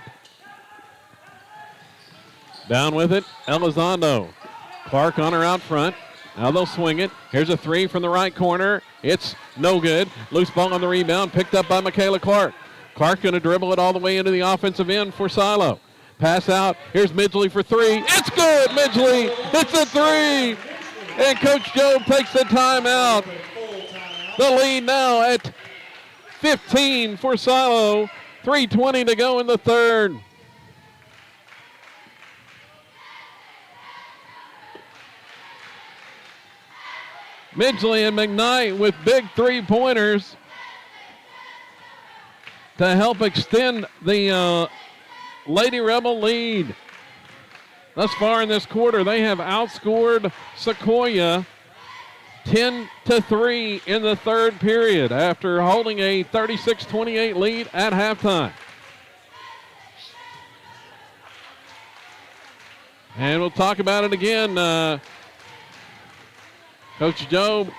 Down with it, Elizondo. Clark on her out front. Now they'll swing it. Here's a 3 from the right corner. It's no good. Loose ball on the rebound, picked up by Michaela Clark. Clark going to dribble it all the way into the offensive end for Silo. Pass out. Here's Midgley for 3. It's good, Midgley. It's a 3. And Coach Jobe takes the timeout. The lead now at 15 for Silo. 3:20 to go in the third. Midgley and McKnight with big 3-pointers to help extend the Lady Rebel lead. Thus far in this quarter, they have outscored Sequoyah 10-3 in the third period after holding a 36-28 lead at halftime. And we'll talk about it again. Coach Jobe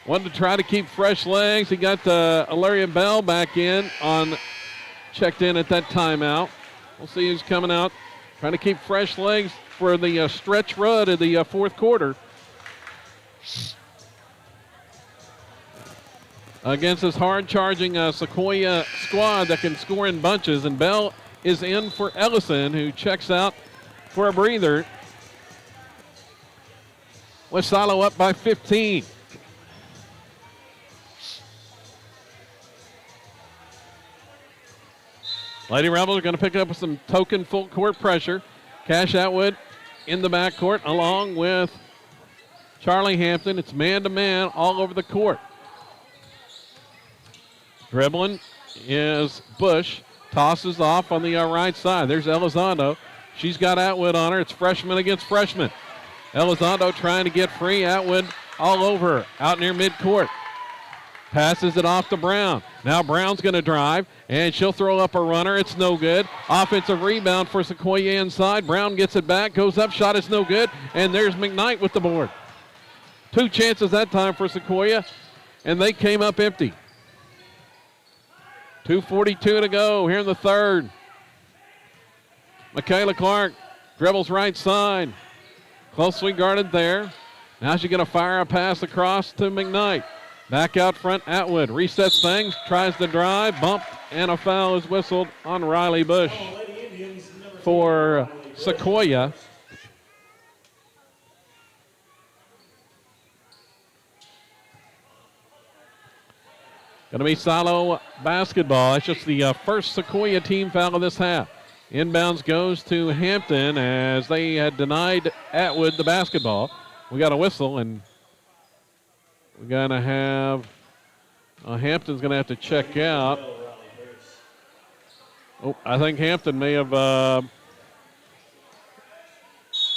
wanted to try to keep fresh legs. He got Ilaria Bell back in checked in at that timeout. We'll see who's coming out. Trying to keep fresh legs for the stretch run of the fourth quarter. Against this hard-charging Sequoyah squad that can score in bunches. And Bell is in for Ellison, who checks out for a breather. With Silo up by 15. Lady Rebels are going to pick up some token full court pressure. Cash Atwood in the backcourt along with Charlie Hampton. It's man-to-man all over the court. Dribbling is Bush. Tosses off on the right side. There's Elizondo. She's got Atwood on her. It's freshman against freshman. Elizondo trying to get free. Atwood all over her, out near midcourt. Passes it off to Brown. Now Brown's going to drive, and she'll throw up a runner. It's no good. Offensive rebound for Sequoyah inside. Brown gets it back, goes up, shot is no good, and there's McKnight with the board. 2 chances that time for Sequoyah, and they came up empty. 2:42 to go here in the third. Michaela Clark dribbles right side. Closely guarded there. Now she's going to fire a pass across to McKnight. Back out front, Atwood resets things, tries to drive, bumped, and a foul is whistled on Riley Bush for Sequoyah. Going to be Silo basketball. It's just the first Sequoyah team foul of this half. Inbounds goes to Hampton as they had denied Atwood the basketball. We got a whistle, and we're going to have Hampton's going to have to check out. Oh, I think Hampton may have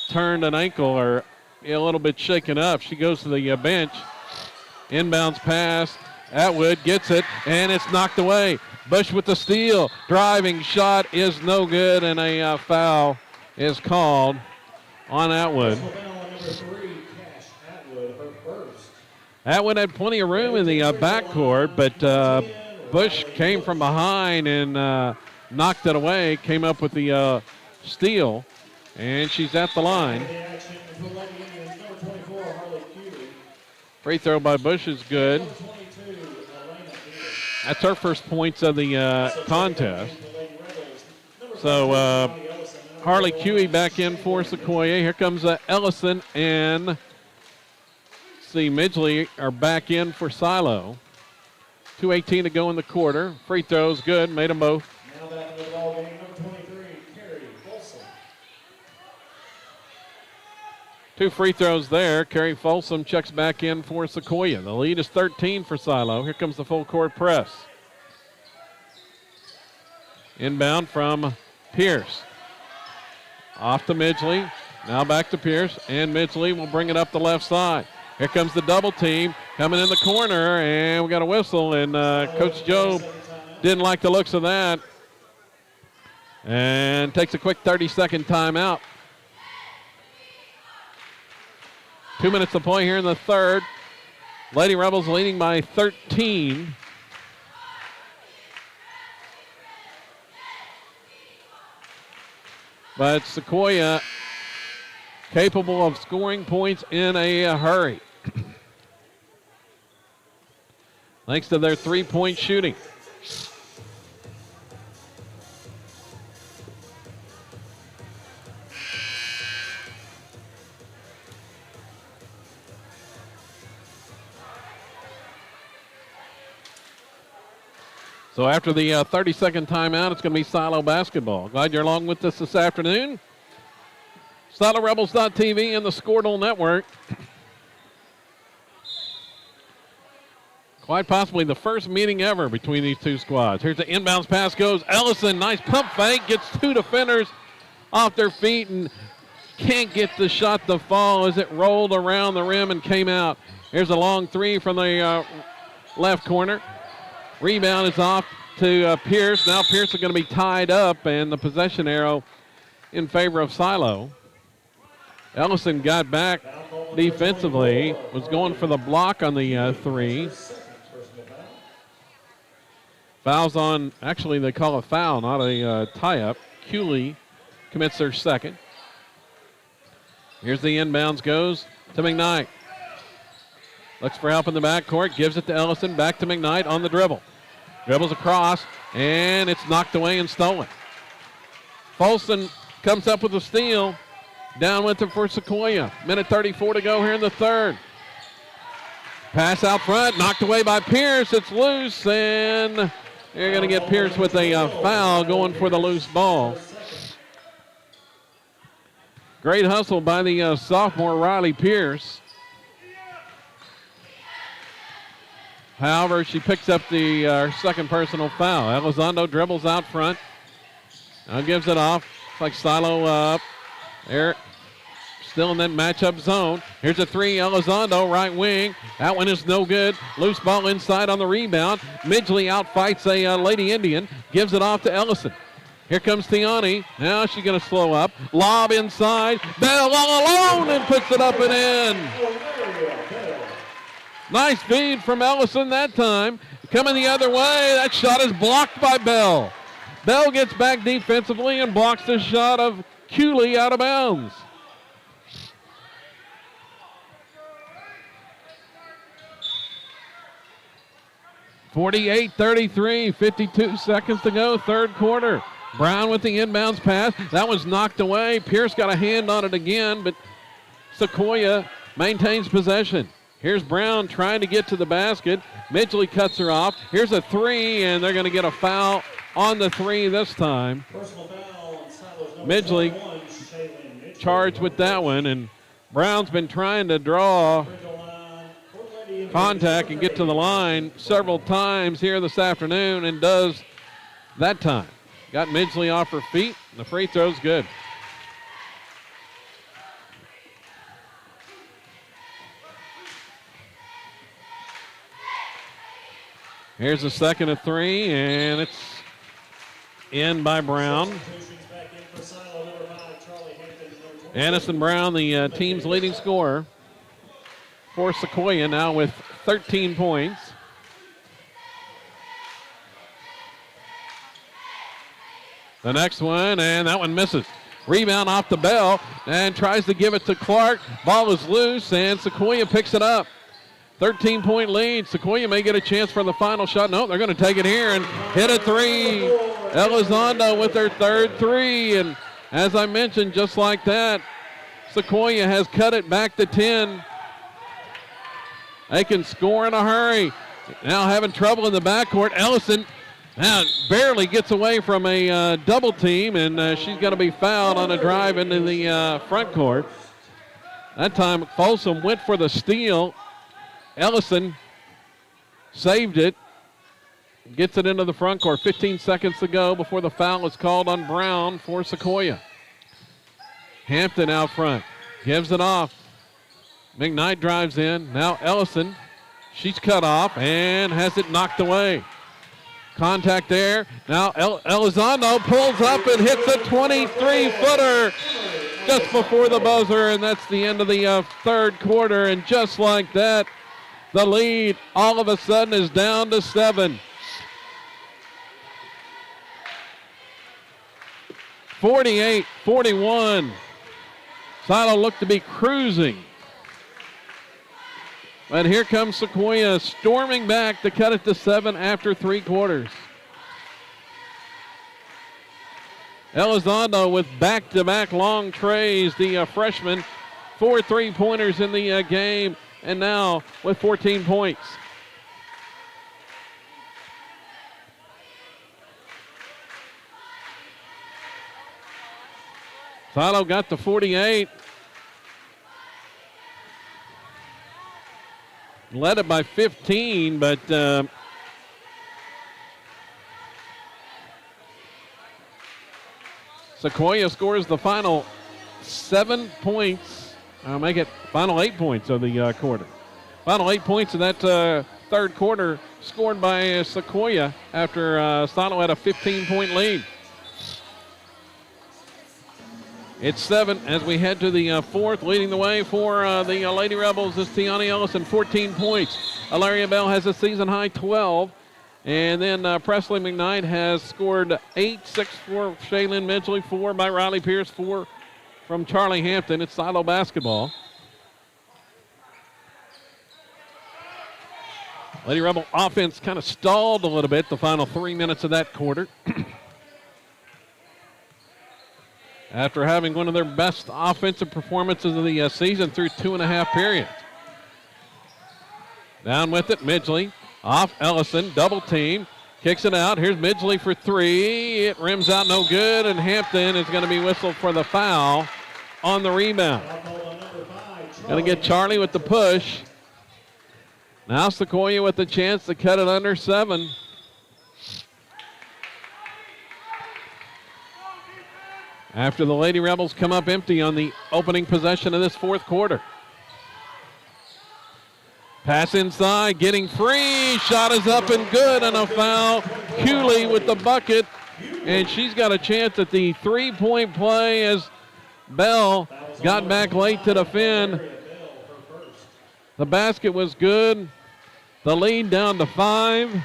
turned an ankle or a little bit shaken up. She goes to the bench. Inbounds pass. Atwood gets it, and it's knocked away. Bush with the steal. Driving shot is no good, and a foul is called on Atwood. Atwood had plenty of room in the backcourt, but Bush came from behind and knocked it away, came up with the steal, and she's at the line. Free throw by Bush is good. That's her first points of the contest. So Harley Huey back in for Sequoyah. Here comes Ellison and Midgley are back in for Silo. 2:18 to go in the quarter. Free throws good, made them both. Now back in the ball game, number 23, Carrie Folsom. 2 free throws there. Carrie Folsom checks back in for Sequoyah. The lead is 13 for Silo. Here comes the full court press. Inbound from Pierce. Off to Midgley. Now back to Pierce, and Midgley will bring it up the left side. Here comes the double team coming in the corner, and we got a whistle, and Coach Jobe didn't like the looks of that and takes a quick 30-second timeout. 2 minutes to play here in the third. Lady Rebels leading by 13. But Sequoyah capable of scoring points in a hurry. Thanks to their three-point shooting. So after the 30-second timeout, it's going to be Silo basketball. Glad you're along with us this afternoon. SiloRebels.tv and the Scoredle Network. Quite possibly the first meeting ever between these two squads. Here's the inbounds pass goes. Ellison, nice pump fake, gets two defenders off their feet and can't get the shot to fall as it rolled around the rim and came out. Here's a long three from the left corner. Rebound is off to Pierce. Now Pierce is going to be tied up, and the possession arrow in favor of Silo. Ellison got back defensively, was going for the block on the three. Fouls on, actually they call a foul, not a tie-up. Cooley commits their second. Here's the inbounds goes to McKnight. Looks for help in the backcourt, gives it to Ellison, back to McKnight on the dribble. Dribbles across, and it's knocked away and stolen. Folsom comes up with a steal. Down with it for Sequoyah. Minute 34 to go here in the third. Pass out front, knocked away by Pierce. It's loose, and you're going to get Pierce with a foul going for the loose ball. Great hustle by the sophomore Riley Pierce. However, she picks up the second personal foul. Elizondo dribbles out front. Now gives it off. It's like Silo up. There, still in that matchup zone. Here's a three, Elizondo, right wing. That one is no good. Loose ball inside on the rebound. Midgley outfights a Lady Indian. Gives it off to Ellison. Here comes Tiani. Now she's going to slow up. Lob inside. Bell all alone and puts it up and in. Nice feed from Ellison that time. Coming the other way. That shot is blocked by Bell. Bell gets back defensively and blocks the shot of Cooley out of bounds. (48-33), 52 seconds to go, third quarter. Brown with the inbounds pass. That was knocked away. Pierce got a hand on it again, but Sequoyah maintains possession. Here's Brown trying to get to the basket. Midgley cuts her off. Here's a three, and they're going to get a foul on the three this time. Midgley charged with that one, and Brown's been trying to draw contact and get to the line several times here this afternoon and does that time. got Midgley off her feet. The free throw's good. Here's a second of three, and it's in by Brown. Addison Brown, the team's leading scorer for Sequoyah, now with 13 points. The next one, and that one misses. Rebound off the bell, and tries to give it to Clark. Ball is loose, and Sequoyah picks it up. 13-point lead. Sequoyah may get a chance for the final shot. No, they're going to take it here and hit a three. Elizondo with their third three, and as I mentioned, just like that, Sequoyah has cut it back to 10. They can score in a hurry. Now having trouble in the backcourt. Ellison now barely gets away from a double team, and she's going to be fouled on a drive into the front court. That time Folsom went for the steal. Ellison saved it. Gets it into the front court. 15 seconds to go before the foul is called on Brown for Sequoyah. Hampton out front. Gives it off. McKnight drives in. Now Ellison. She's cut off and has it knocked away. Contact there. Now Elizondo pulls up and hits a 23-footer just before the buzzer, and that's the end of the third quarter. And just like that, the lead all of a sudden is down to 7. 48-41. Silo looked to be cruising. But here comes Sequoyah storming back to cut it to 7 after 3 quarters. Elizondo with back-to-back long trays, the freshman. 4 3-pointers in the game, and now with 14 points. Silo got to 48. Led it by 15, but Sequoyah scores the final 7 points. I'll make it final 8 points of the quarter. Final 8 points of that third quarter scored by Sequoyah after Silo had a 15-point lead. It's 7 as we head to the fourth. Leading the way for the Lady Rebels is Tiani Ellison, 14 points. Alaria Bell has a season-high 12. And then Presley McKnight has scored 8, 6 for Shaylin Midgley, 4 by Riley Pierce, 4 from Charlie Hampton. It's Silo basketball. Lady Rebel offense kind of stalled a little bit the final 3 minutes of that quarter. After having one of their best offensive performances of the season through 2.5 periods. Down with it, Midgley. Off Ellison, double team. Kicks it out. Here's Midgley for 3. It rims out no good, and Hampton is going to be whistled for the foul on the rebound. Going to get Charlie with the push. Now Sequoyah with the chance to cut it under 7. After the Lady Rebels come up empty on the opening possession of this fourth quarter. Pass inside, getting free. Shot is up and good, and a foul. Cooley with the bucket, and she's got a chance at the 3-point play as Bell got back late to defend. The basket was good. The lead down to 5.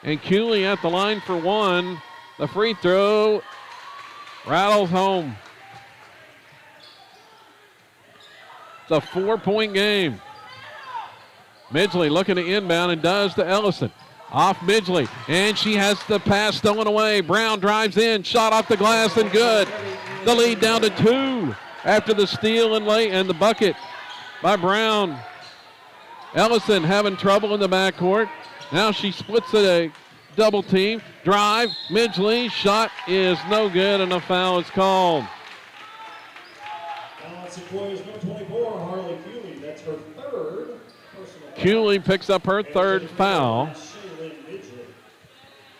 And Cooley at the line for 1. The free throw rattles home. It's a 4-point game. Midgley looking to inbound and does to Ellison. Off Midgley, and she has the pass stolen away. Brown drives in, shot off the glass and good. The lead down to 2 after the steal and the bucket by Brown. Ellison having trouble in the backcourt. Now she splits a double team. Drive, Midgley, shot is no good, and a foul is called. Sequoyah's number 24, Harley Cooley. That's her third personal foul. Cooley picks up her third foul.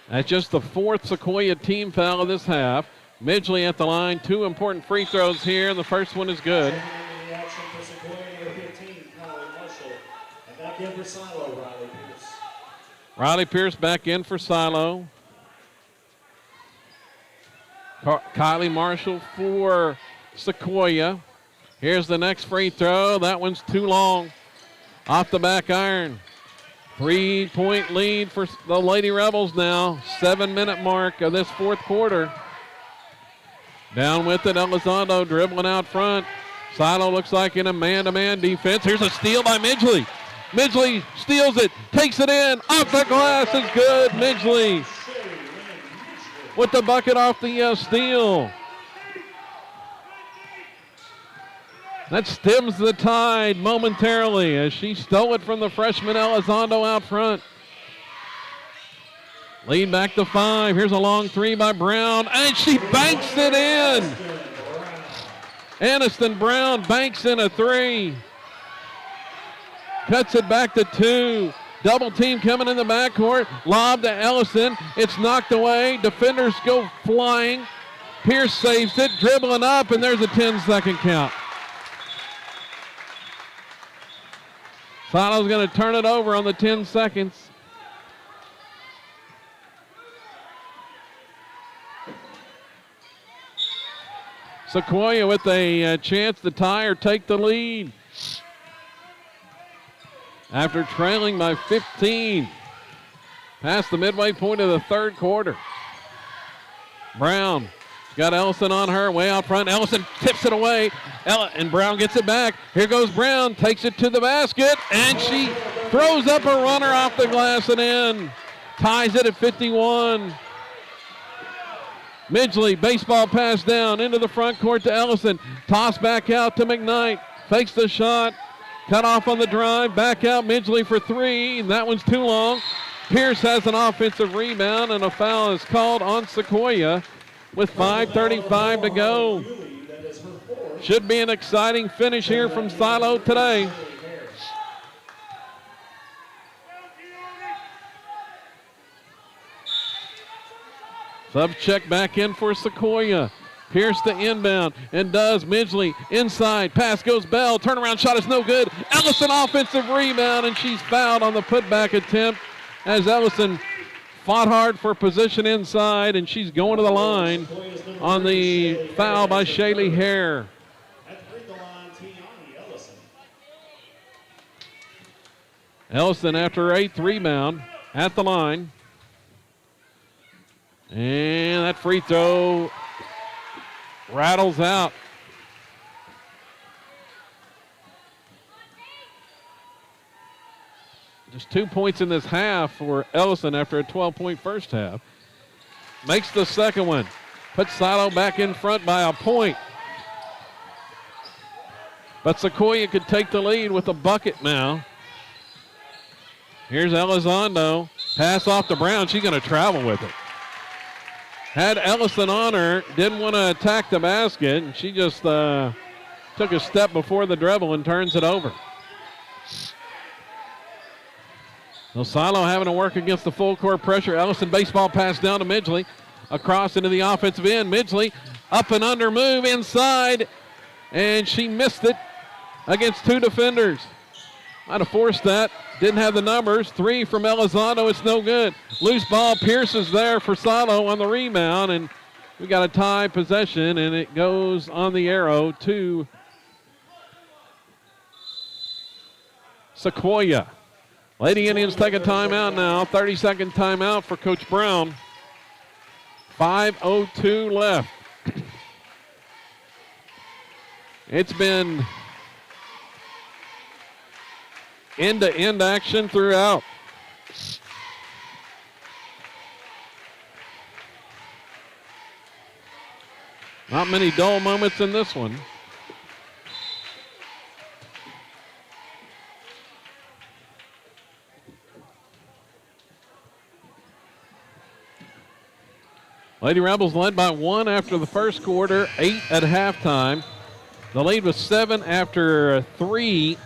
That's just the fourth Sequoyah team foul of this half. Midgley at the line. 2 important free throws here, and the first one is good. Second into the action for Sequoyah, number 15, Tahlequah Marshall. And back in for Silo, Riley Pierce. Riley Pierce back in for Silo. Kylie Marshall for Sequoyah. Here's the next free throw. That one's too long. Off the back iron. 3-point lead for the Lady Rebels now. 7-minute mark of this fourth quarter. Down with it, Elizondo dribbling out front. Silo looks like in a man-to-man defense. Here's a steal by Midgley. Midgley steals it, takes it in, off the glass is good. Midgley with the bucket off the steal. That stems the tide momentarily as she stole it from the freshman Elizondo out front. Lead back to 5. Here's a long 3 by Brown, and she banks it in. Aniston Brown banks in a 3. Cuts it back to 2. Double team coming in the backcourt. Lob to Ellison. It's knocked away. Defenders go flying. Pierce saves it, dribbling up, and there's a 10-second count. Silo's going to turn it over on the 10 seconds. Sequoyah with a chance to tie or take the lead. After trailing by 15. Past the midway point of the third quarter. Brown got Ellison on her, way out front. Ellison tips it away, and Brown gets it back. Here goes Brown, takes it to the basket, and she throws up a runner off the glass and in. Ties it at 51. Midgley, baseball pass down into the front court to Ellison. Toss back out to McKnight. Fakes the shot. Cut off on the drive. Back out Midgley for 3, and that one's too long. Pierce has an offensive rebound, and a foul is called on Sequoyah with 5:35 to go. Should be an exciting finish here from Silo today. Sub check back in for Sequoyah. Pierce the inbound, and does Midgley inside. Pass goes Bell. Turnaround shot is no good. Ellison offensive rebound, and she's fouled on the putback attempt as Ellison fought hard for position inside, and she's going to the line on the foul by Shaylee Hare. Ellison after her 8th rebound at the line. And that free throw rattles out. Just 2 points in this half for Ellison after a 12-point first half. Makes the second one. Puts Silo back in front by a point. But Sequoyah could take the lead with a bucket now. Here's Elizondo. Pass off to Brown. She's going to travel with it. Had Ellison on her, didn't want to attack the basket, and she just took a step before the dribble and turns it over. So Silo having to work against the full court pressure. Ellison baseball pass down to Midgley. Across into the offensive end. Midgley up and under move inside, and she missed it against 2 defenders. Might have forced that. Didn't have the numbers. 3 from Elizondo. It's no good. Loose ball. Pierce is there for Silo on the rebound, and we got a tie possession, and it goes on the arrow to Sequoyah. Lady Indians take a timeout now. 30-second timeout for Coach Brown. 5:02 left. It's been end-to-end action throughout. Not many dull moments in this one. Lady Rebels led by 1 after the first quarter, 8 at halftime. The lead was 7 after 3.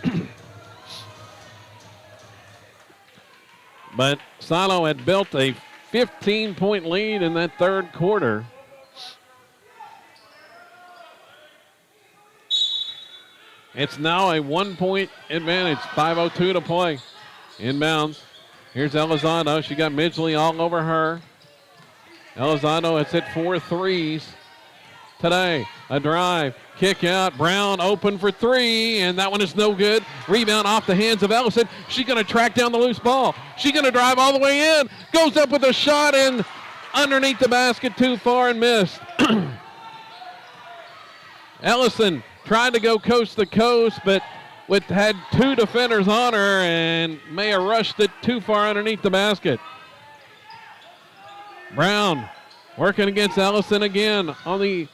But Silo had built a 15-point lead in that third quarter. It's now a 1-point advantage. 5:02 to play. Inbounds. Here's Elizondo. She got Midgley all over her. Elizondo has hit 4 threes today. A drive. Kick out. Brown open for 3, and that one is no good. Rebound off the hands of Ellison. She's going to track down the loose ball. She's going to drive all the way in. Goes up with a shot and underneath the basket too far and missed. Ellison tried to go coast to coast, but had 2 defenders on her and may have rushed it too far underneath the basket. Brown working against Ellison again on the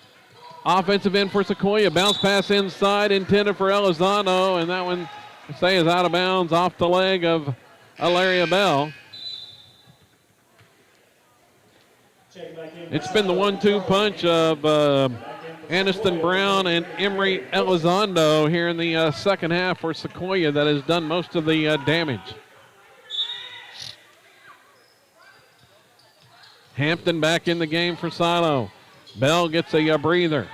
offensive end for Sequoyah. Bounce pass inside intended for Elizondo, and that one, say, is out of bounds off the leg of Alaria Bell. It's been the 1-2 punch of Aniston Brown and Emery Elizondo here in the second half for Sequoyah that has done most of the damage. Hampton back in the game for Silo. Bell gets a breather.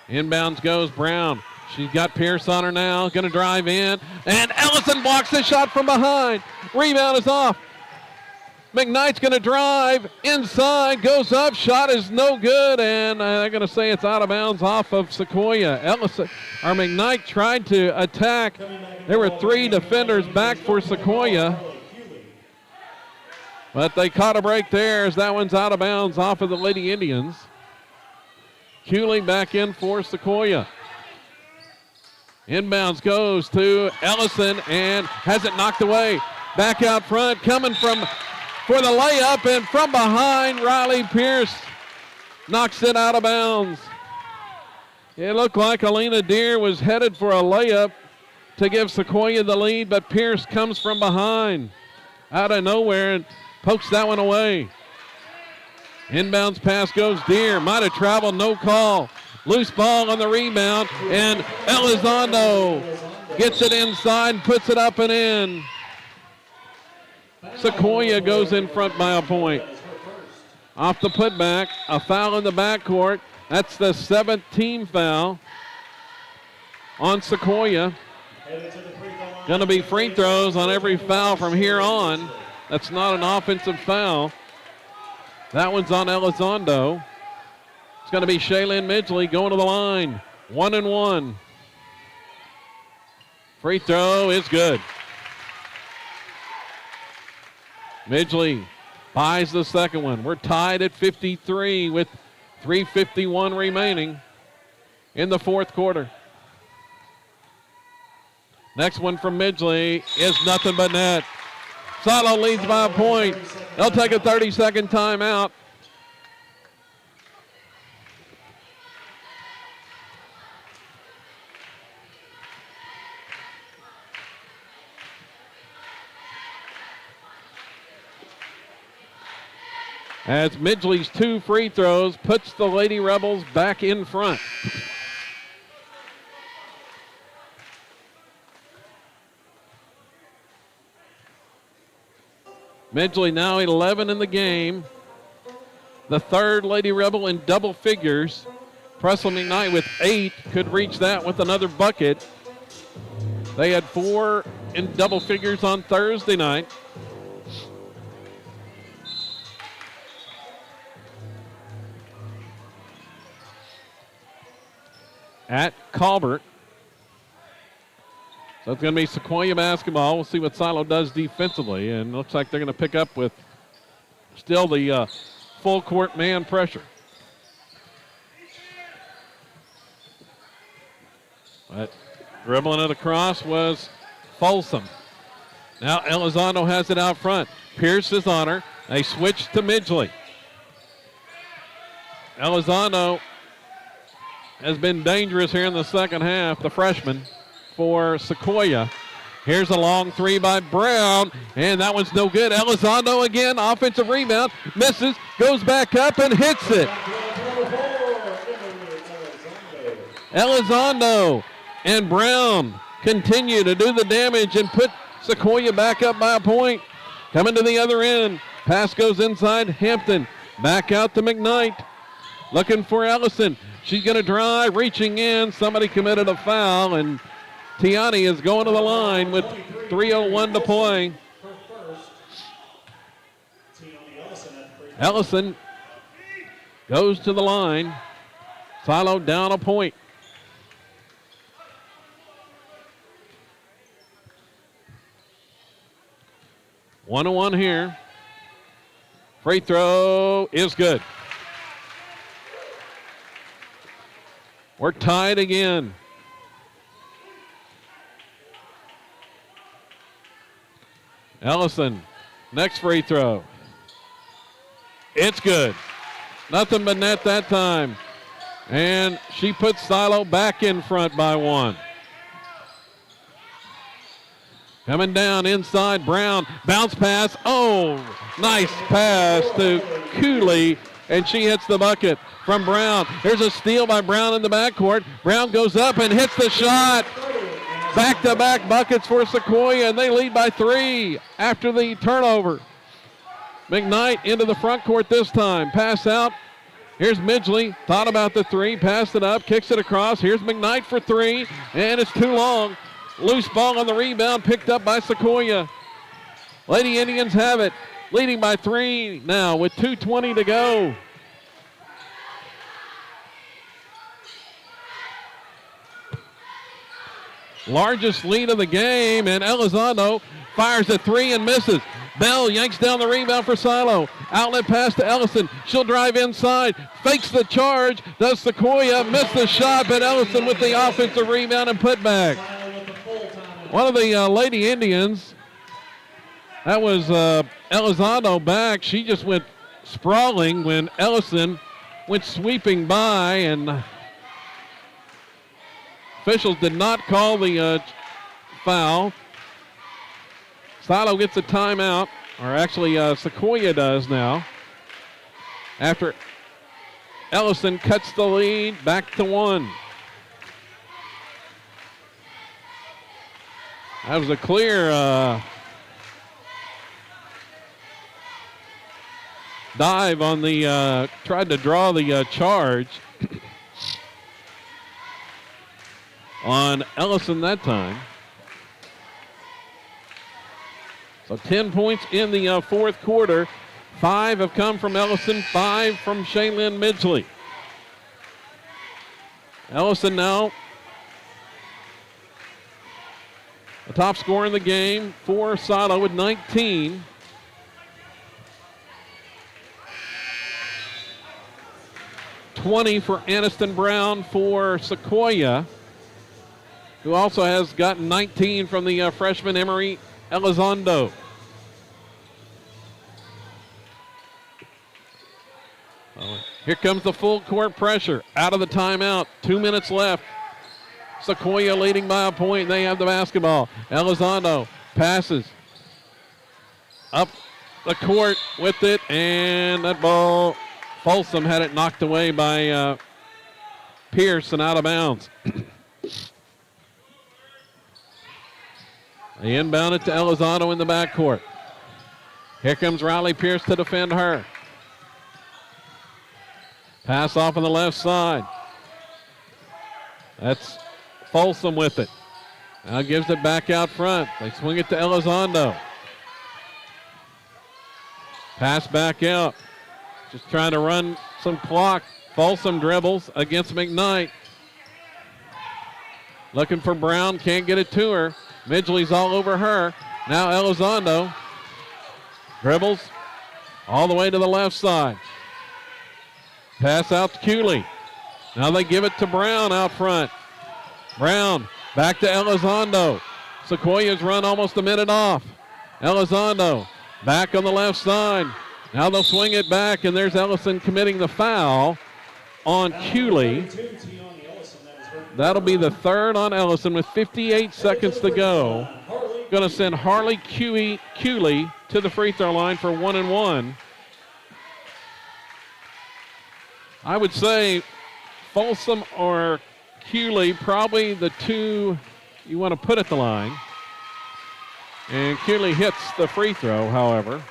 Inbounds goes Brown. She's got Pierce on her now. Going to drive in. And Ellison blocks the shot from behind. Rebound is off. McKnight's going to drive inside. Goes up. Shot is no good. And they're going to say it's out of bounds off of Sequoyah. McKnight tried to attack. There were 3 defenders back for Sequoyah. But they caught a break there as that one's out of bounds off of the Lady Indians. Cooley back in for Sequoyah. Inbounds goes to Ellison and has it knocked away. Back out front, coming for the layup, and from behind, Riley Pierce knocks it out of bounds. It looked like Alina Deere was headed for a layup to give Sequoyah the lead, but Pierce comes from behind out of nowhere and pokes that one away. Inbounds pass goes Deere. Might have traveled, no call. Loose ball on the rebound, and Elizondo gets it inside and puts it up and in. Sequoyah goes in front by a point. Off the putback, a foul in the backcourt. That's the 7th team foul on Sequoyah. Going to be free throws on every foul from here on. That's not an offensive foul. That one's on Elizondo. It's going to be Shaylin Midgley going to the line. 1-1. Free throw is good. Midgley buys the second one. We're tied at 53 with 3:51 remaining in the fourth quarter. Next one from Midgley is nothing but net. Silo leads by a point. They'll take a 30-second timeout. As Midgley's 2 free throws puts the Lady Rebels back in front. Midgley now 11 in the game. The 3rd Lady Rebel in double figures. Presley McKnight with 8 could reach that with another bucket. They had 4 in double figures on Thursday night. At Colbert. So it's going to be Sequoyah basketball. We'll see what Silo does defensively. And looks like they're going to pick up with still the full court man pressure. But dribbling it across was Folsom. Now Elizondo has it out front. Pierce is on her. They switch to Midgley. Elizondo has been dangerous here in the second half, the freshman for Sequoyah. Here's a long 3 by Brown, and that one's no good. Elizondo again, offensive rebound, misses, goes back up and hits it. Elizondo and Brown continue to do the damage and put Sequoyah back up by a point. Coming to the other end, Pass goes inside. Hampton back out to McKnight. Looking for Ellison. She's going to drive, reaching in. Somebody committed a foul, and Tiani is going to the line with 3:01 to play. Ellison goes to the line. Silo down a point. One here. Free throw is good. We're tied again. Ellison, next free throw. It's good. Nothing but net that time. And she puts Silo back in front by one. Coming down inside, Brown. Bounce pass. Oh, nice pass to Cooley. And she hits the bucket from Brown. Here's a steal by Brown in the backcourt. Brown goes up and hits the shot. Back-to-back buckets for Sequoyah, and they lead by 3 after the turnover. McKnight into the front court this time. Pass out. Here's Midgley. Thought about the 3. Passed it up. Kicks it across. Here's McKnight for 3. And it's too long. Loose ball on the rebound. Picked up by Sequoyah. Lady Indians have it. Leading by 3 now with 2:20 to go. Largest lead of the game, and Elizondo fires a 3 and misses. Bell yanks down the rebound for Silo. Outlet pass to Ellison. She'll drive inside. Fakes the charge. Does Sequoyah miss the shot, but Ellison with the offensive rebound and putback. One of the Lady Indians, that was Elizondo back. She just went sprawling when Ellison went sweeping by, and officials did not call the foul. Silo gets a timeout, or actually Sequoyah does now, after Ellison cuts the lead back to 1. That was a clear dive on the, tried to draw the charge on Ellison that time. So 10 points in the fourth quarter. 5 have come from Ellison, 5 from Shaylin Midgley. Ellison now the top scorer in the game for Silo with 19. $20 for Aniston Brown for Sequoyah, who also has gotten 19 from the freshman Emery Elizondo. Here comes the full court pressure out of the timeout. 2 minutes left. Sequoyah leading by a point. They have the basketball. Elizondo passes up the court with it, and that ball, Folsom had it knocked away by Pierce and out of bounds. They inbound it to Elizondo in the backcourt. Here comes Riley Pierce to defend her. Pass off on the left side. That's Folsom with it. Now gives it back out front. They swing it to Elizondo. Pass back out. Just trying to run some clock. Folsom dribbles against McKnight. Looking for Brown, can't get it to her. Midgley's all over her. Now Elizondo dribbles all the way to the left side. Pass out to Cooley. Now they give it to Brown out front. Brown back to Elizondo. Sequoyah's run almost a minute off. Elizondo back on the left side. Now they'll swing it back, and there's Ellison committing the foul on Cooley. That'll be the third on Ellison with 58 seconds to go. Going to send Harley Cooley to the free throw line for 1 and 1. I would say Folsom or Cooley, probably the two you want to put at the line. And Cooley hits the free throw, however.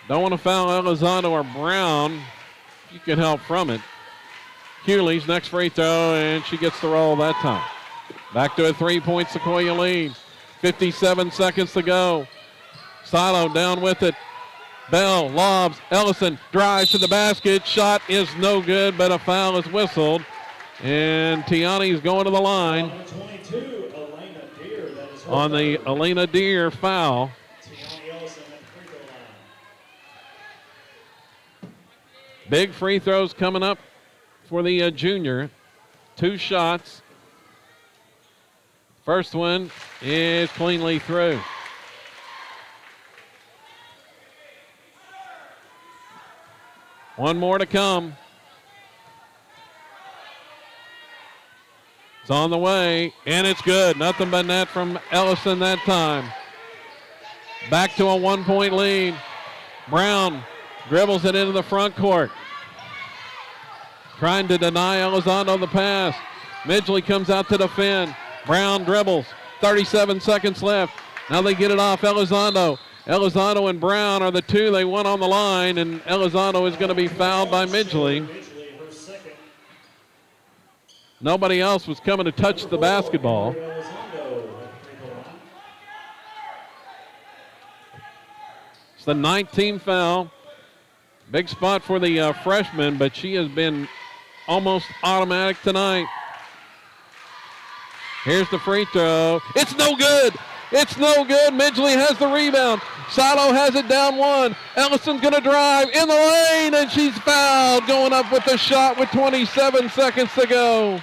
Don't want to foul Elizondo or Brown. You can help from it. Hewley's next free throw, and she gets the roll that time. Back to a 3-point Sequoyah lead. 57 seconds to go. Silo down with it. Bell lobs. Ellison drives to the basket. Shot is no good, but a foul is whistled. And Tiani's going to the line. On the Elena Deere foul. Big free throws coming up for the junior. 2 shots. First one is cleanly through. One more to come. It's on the way, and it's good. Nothing but net from Ellison that time. Back to a 1-point lead. Brown dribbles it into the front court. Trying to deny Elizondo the pass. Midgley comes out to defend. Brown dribbles. 37 seconds left. Now they get it off Elizondo. Elizondo and Brown are the two they want on the line, and Elizondo is going to be fouled by Midgley. Nobody else was coming to touch the basketball. It's the 19th foul. Big spot for the freshman, but she has been almost automatic tonight. Here's the free throw. It's no good. It's no good. Midgley has the rebound. Silo has it down 1. Ellison's going to drive in the lane, and she's fouled. Going up with the shot with 27 seconds to go.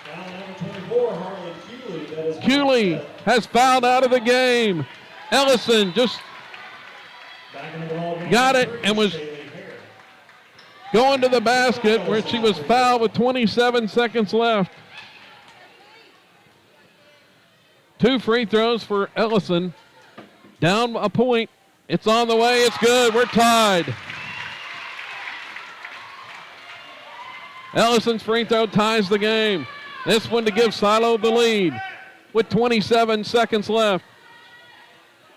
Foul number 24, Harlan Hewley. Hewley has fouled out of the game. Ellison just got it and was going to the basket where she was fouled with 27 seconds left. 2 free throws for Ellison. Down a point. It's on the way. It's good. We're tied. Ellison's free throw ties the game. This one to give Silo the lead with 27 seconds left.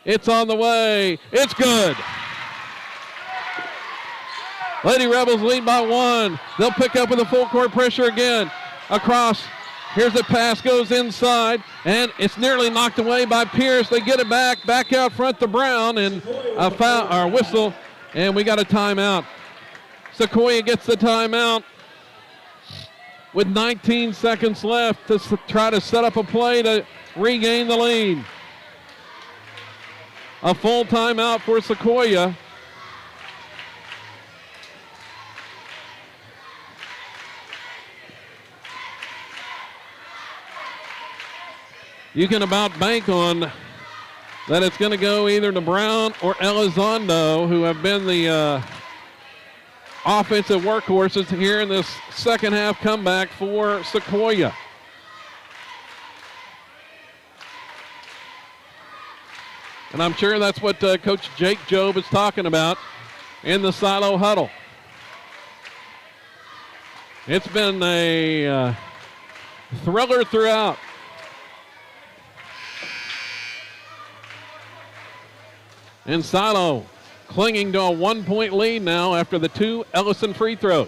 It's on the way. It's good. Lady Rebels lead by 1. They'll pick up with a full court pressure again. Across. Here's the pass, goes inside, and it's nearly knocked away by Pierce. They get it back out front to Brown, and a foul or a whistle, and we got a timeout. Sequoyah gets the timeout with 19 seconds left to try to set up a play to regain the lead. A full timeout for Sequoyah. You can about bank on that it's going to go either to Brown or Elizondo, who have been the offensive workhorses here in this second half comeback for Sequoyah. And I'm sure that's what Coach Jake Jobe is talking about in the Silo huddle. It's been a thriller throughout. And Silo clinging to a 1-point lead now after the 2 Ellison free throws.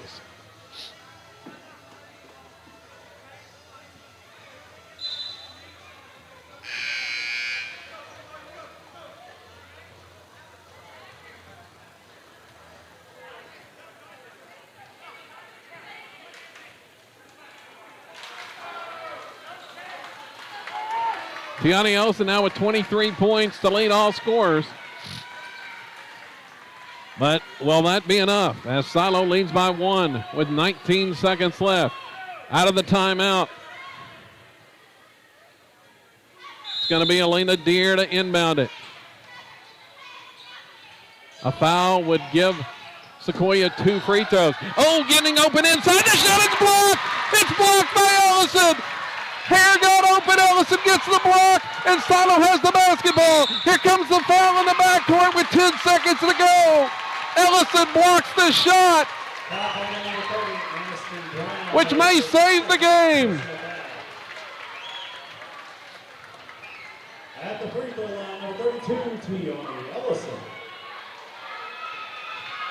Tiani Ellison now with 23 points to lead all scorers. But will that be enough as Silo leads by 1 with 19 seconds left? Out of the timeout. It's going to be Elena Deere to inbound it. A foul would give Sequoyah 2 free throws. Oh, getting open inside. The shot is blocked. It's blocked by Ellison. Hair got open. Ellison gets the block, and Silo has the basketball. Here comes the foul in the backcourt with 10 seconds to go. Ellison blocks the shot, which may save the game. At the free throw line, number 32, Tiani Ellison.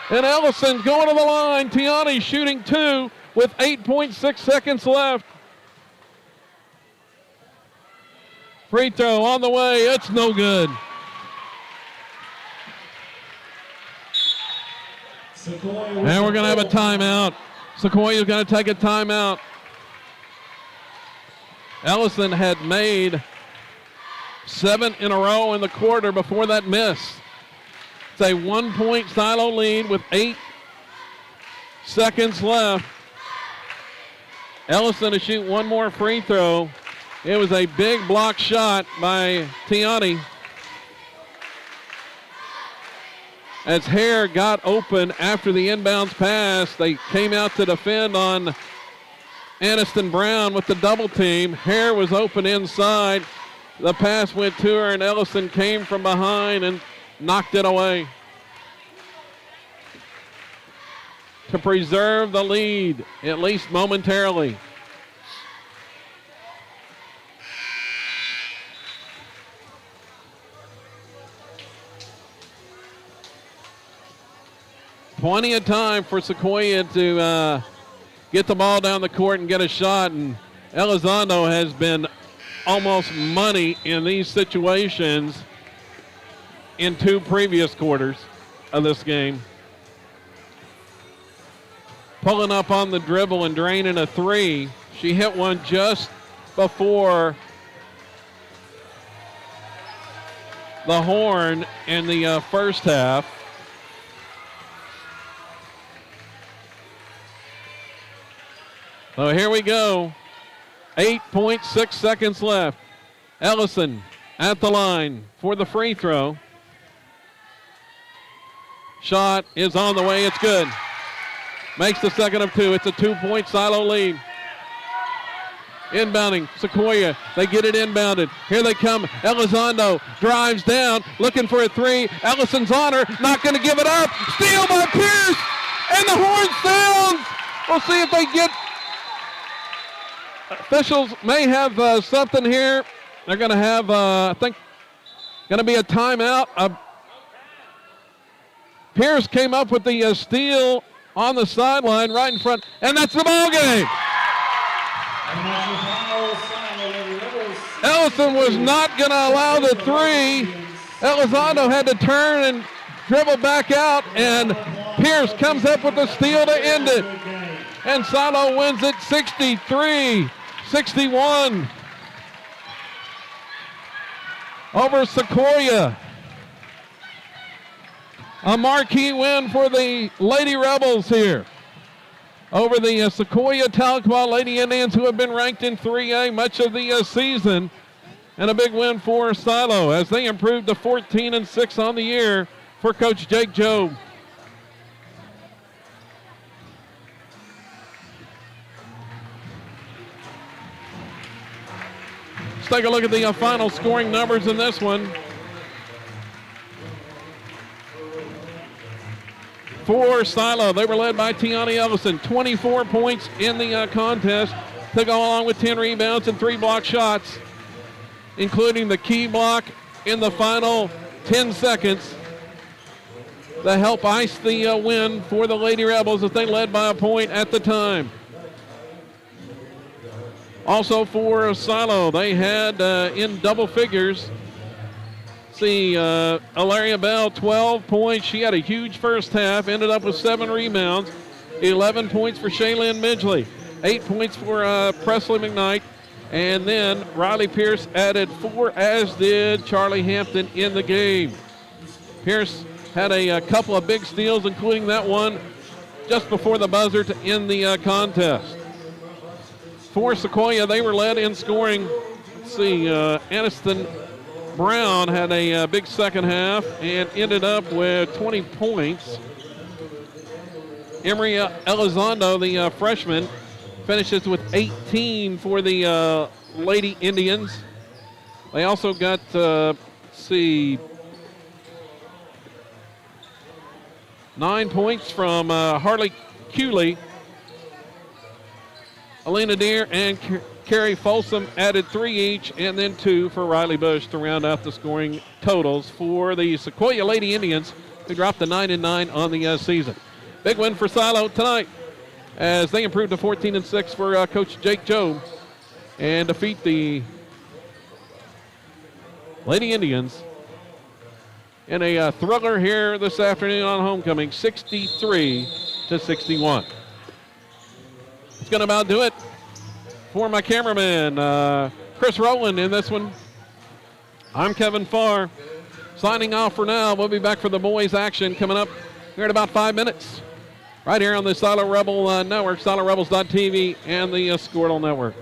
And Ellison's going to the line. Tiani shooting 2 with 8.6 seconds left. Free throw on the way. It's no good. And we're going to have a timeout. Sequoiah's going to take a timeout. Ellison had made 7 in a row in the quarter before that miss. It's a 1-point Silo lead with 8 seconds left. Ellison to shoot one more free throw. It was a big block shot by Tiani. As Hare got open after the inbounds pass, they came out to defend on Aniston Brown with the double team. Hare was open inside. The pass went to her, and Ellison came from behind and knocked it away to preserve the lead, at least momentarily. Plenty of time for Sequoyah to get the ball down the court and get a shot, and Elizondo has been almost money in these situations in 2 previous quarters of this game. Pulling up on the dribble and draining a 3. She hit one just before the horn in the first half. So here we go. 8.6 seconds left. Ellison at the line for the free throw. Shot is on the way. It's good. Makes the second of 2. It's a 2-point Silo lead. Inbounding, Sequoyah. They get it inbounded. Here they come. Elizondo drives down, looking for a 3. Ellison's on her, not going to give it up. Steal by Pierce, and the horn sounds. We'll see if they get. Officials may have something here. They're going to have, I think, going to be a timeout. Pierce came up with the steal on the sideline right in front, and that's the ball game. Ellison was not going to allow the 3. Elizondo had to turn and dribble back out, and Pierce comes up with the steal to end it. And Silo wins it 63-61 over Sequoyah. A marquee win for the Lady Rebels here over the Sequoyah Tahlequah Lady Indians, who have been ranked in 3A much of the season. And a big win for Silo as they improved to 14-6 on the year for Coach Jake Jobe. Let's take a look at the final scoring numbers in this one. For Silo, they were led by Tiani Ellison, 24 points in the contest to go along with 10 rebounds and 3 block shots, including the key block in the final 10 seconds to help ice the win for the Lady Rebels as they led by a point at the time. Also for Silo, they had in double figures. See, Alaria Bell, 12 points. She had a huge first half, ended up with 7 rebounds. 11 points for Shaylin Midgley. 8 points for Presley McKnight. And then Riley Pierce added 4, as did Charlie Hampton in the game. Pierce had a couple of big steals, including that one just before the buzzer to end the contest. For Sequoyah, they were led in scoring. Let's see, Aniston Brown had a big second half and ended up with 20 points. Emery Elizondo, the freshman, finishes with 18 for the Lady Indians. They also got, let's see, 9 points from Harley Cooley. Alina Deere and Carrie Folsom added 3 each, and then 2 for Riley Bush to round out the scoring totals for the Sequoyah Lady Indians, who dropped to 9-9 on the season. Big win for Silo tonight as they improved to 14-6 for Coach Jake Jobe and defeat the Lady Indians in a thriller here this afternoon on homecoming, 63-61. It's going to about do it for my cameraman, Chris Rowland, in this one. I'm Kevin Farr, signing off for now. We'll be back for the boys' action coming up here in about 5 minutes, right here on the Silo Rebel Network, SiloRebels.tv, and the Squirtle Network.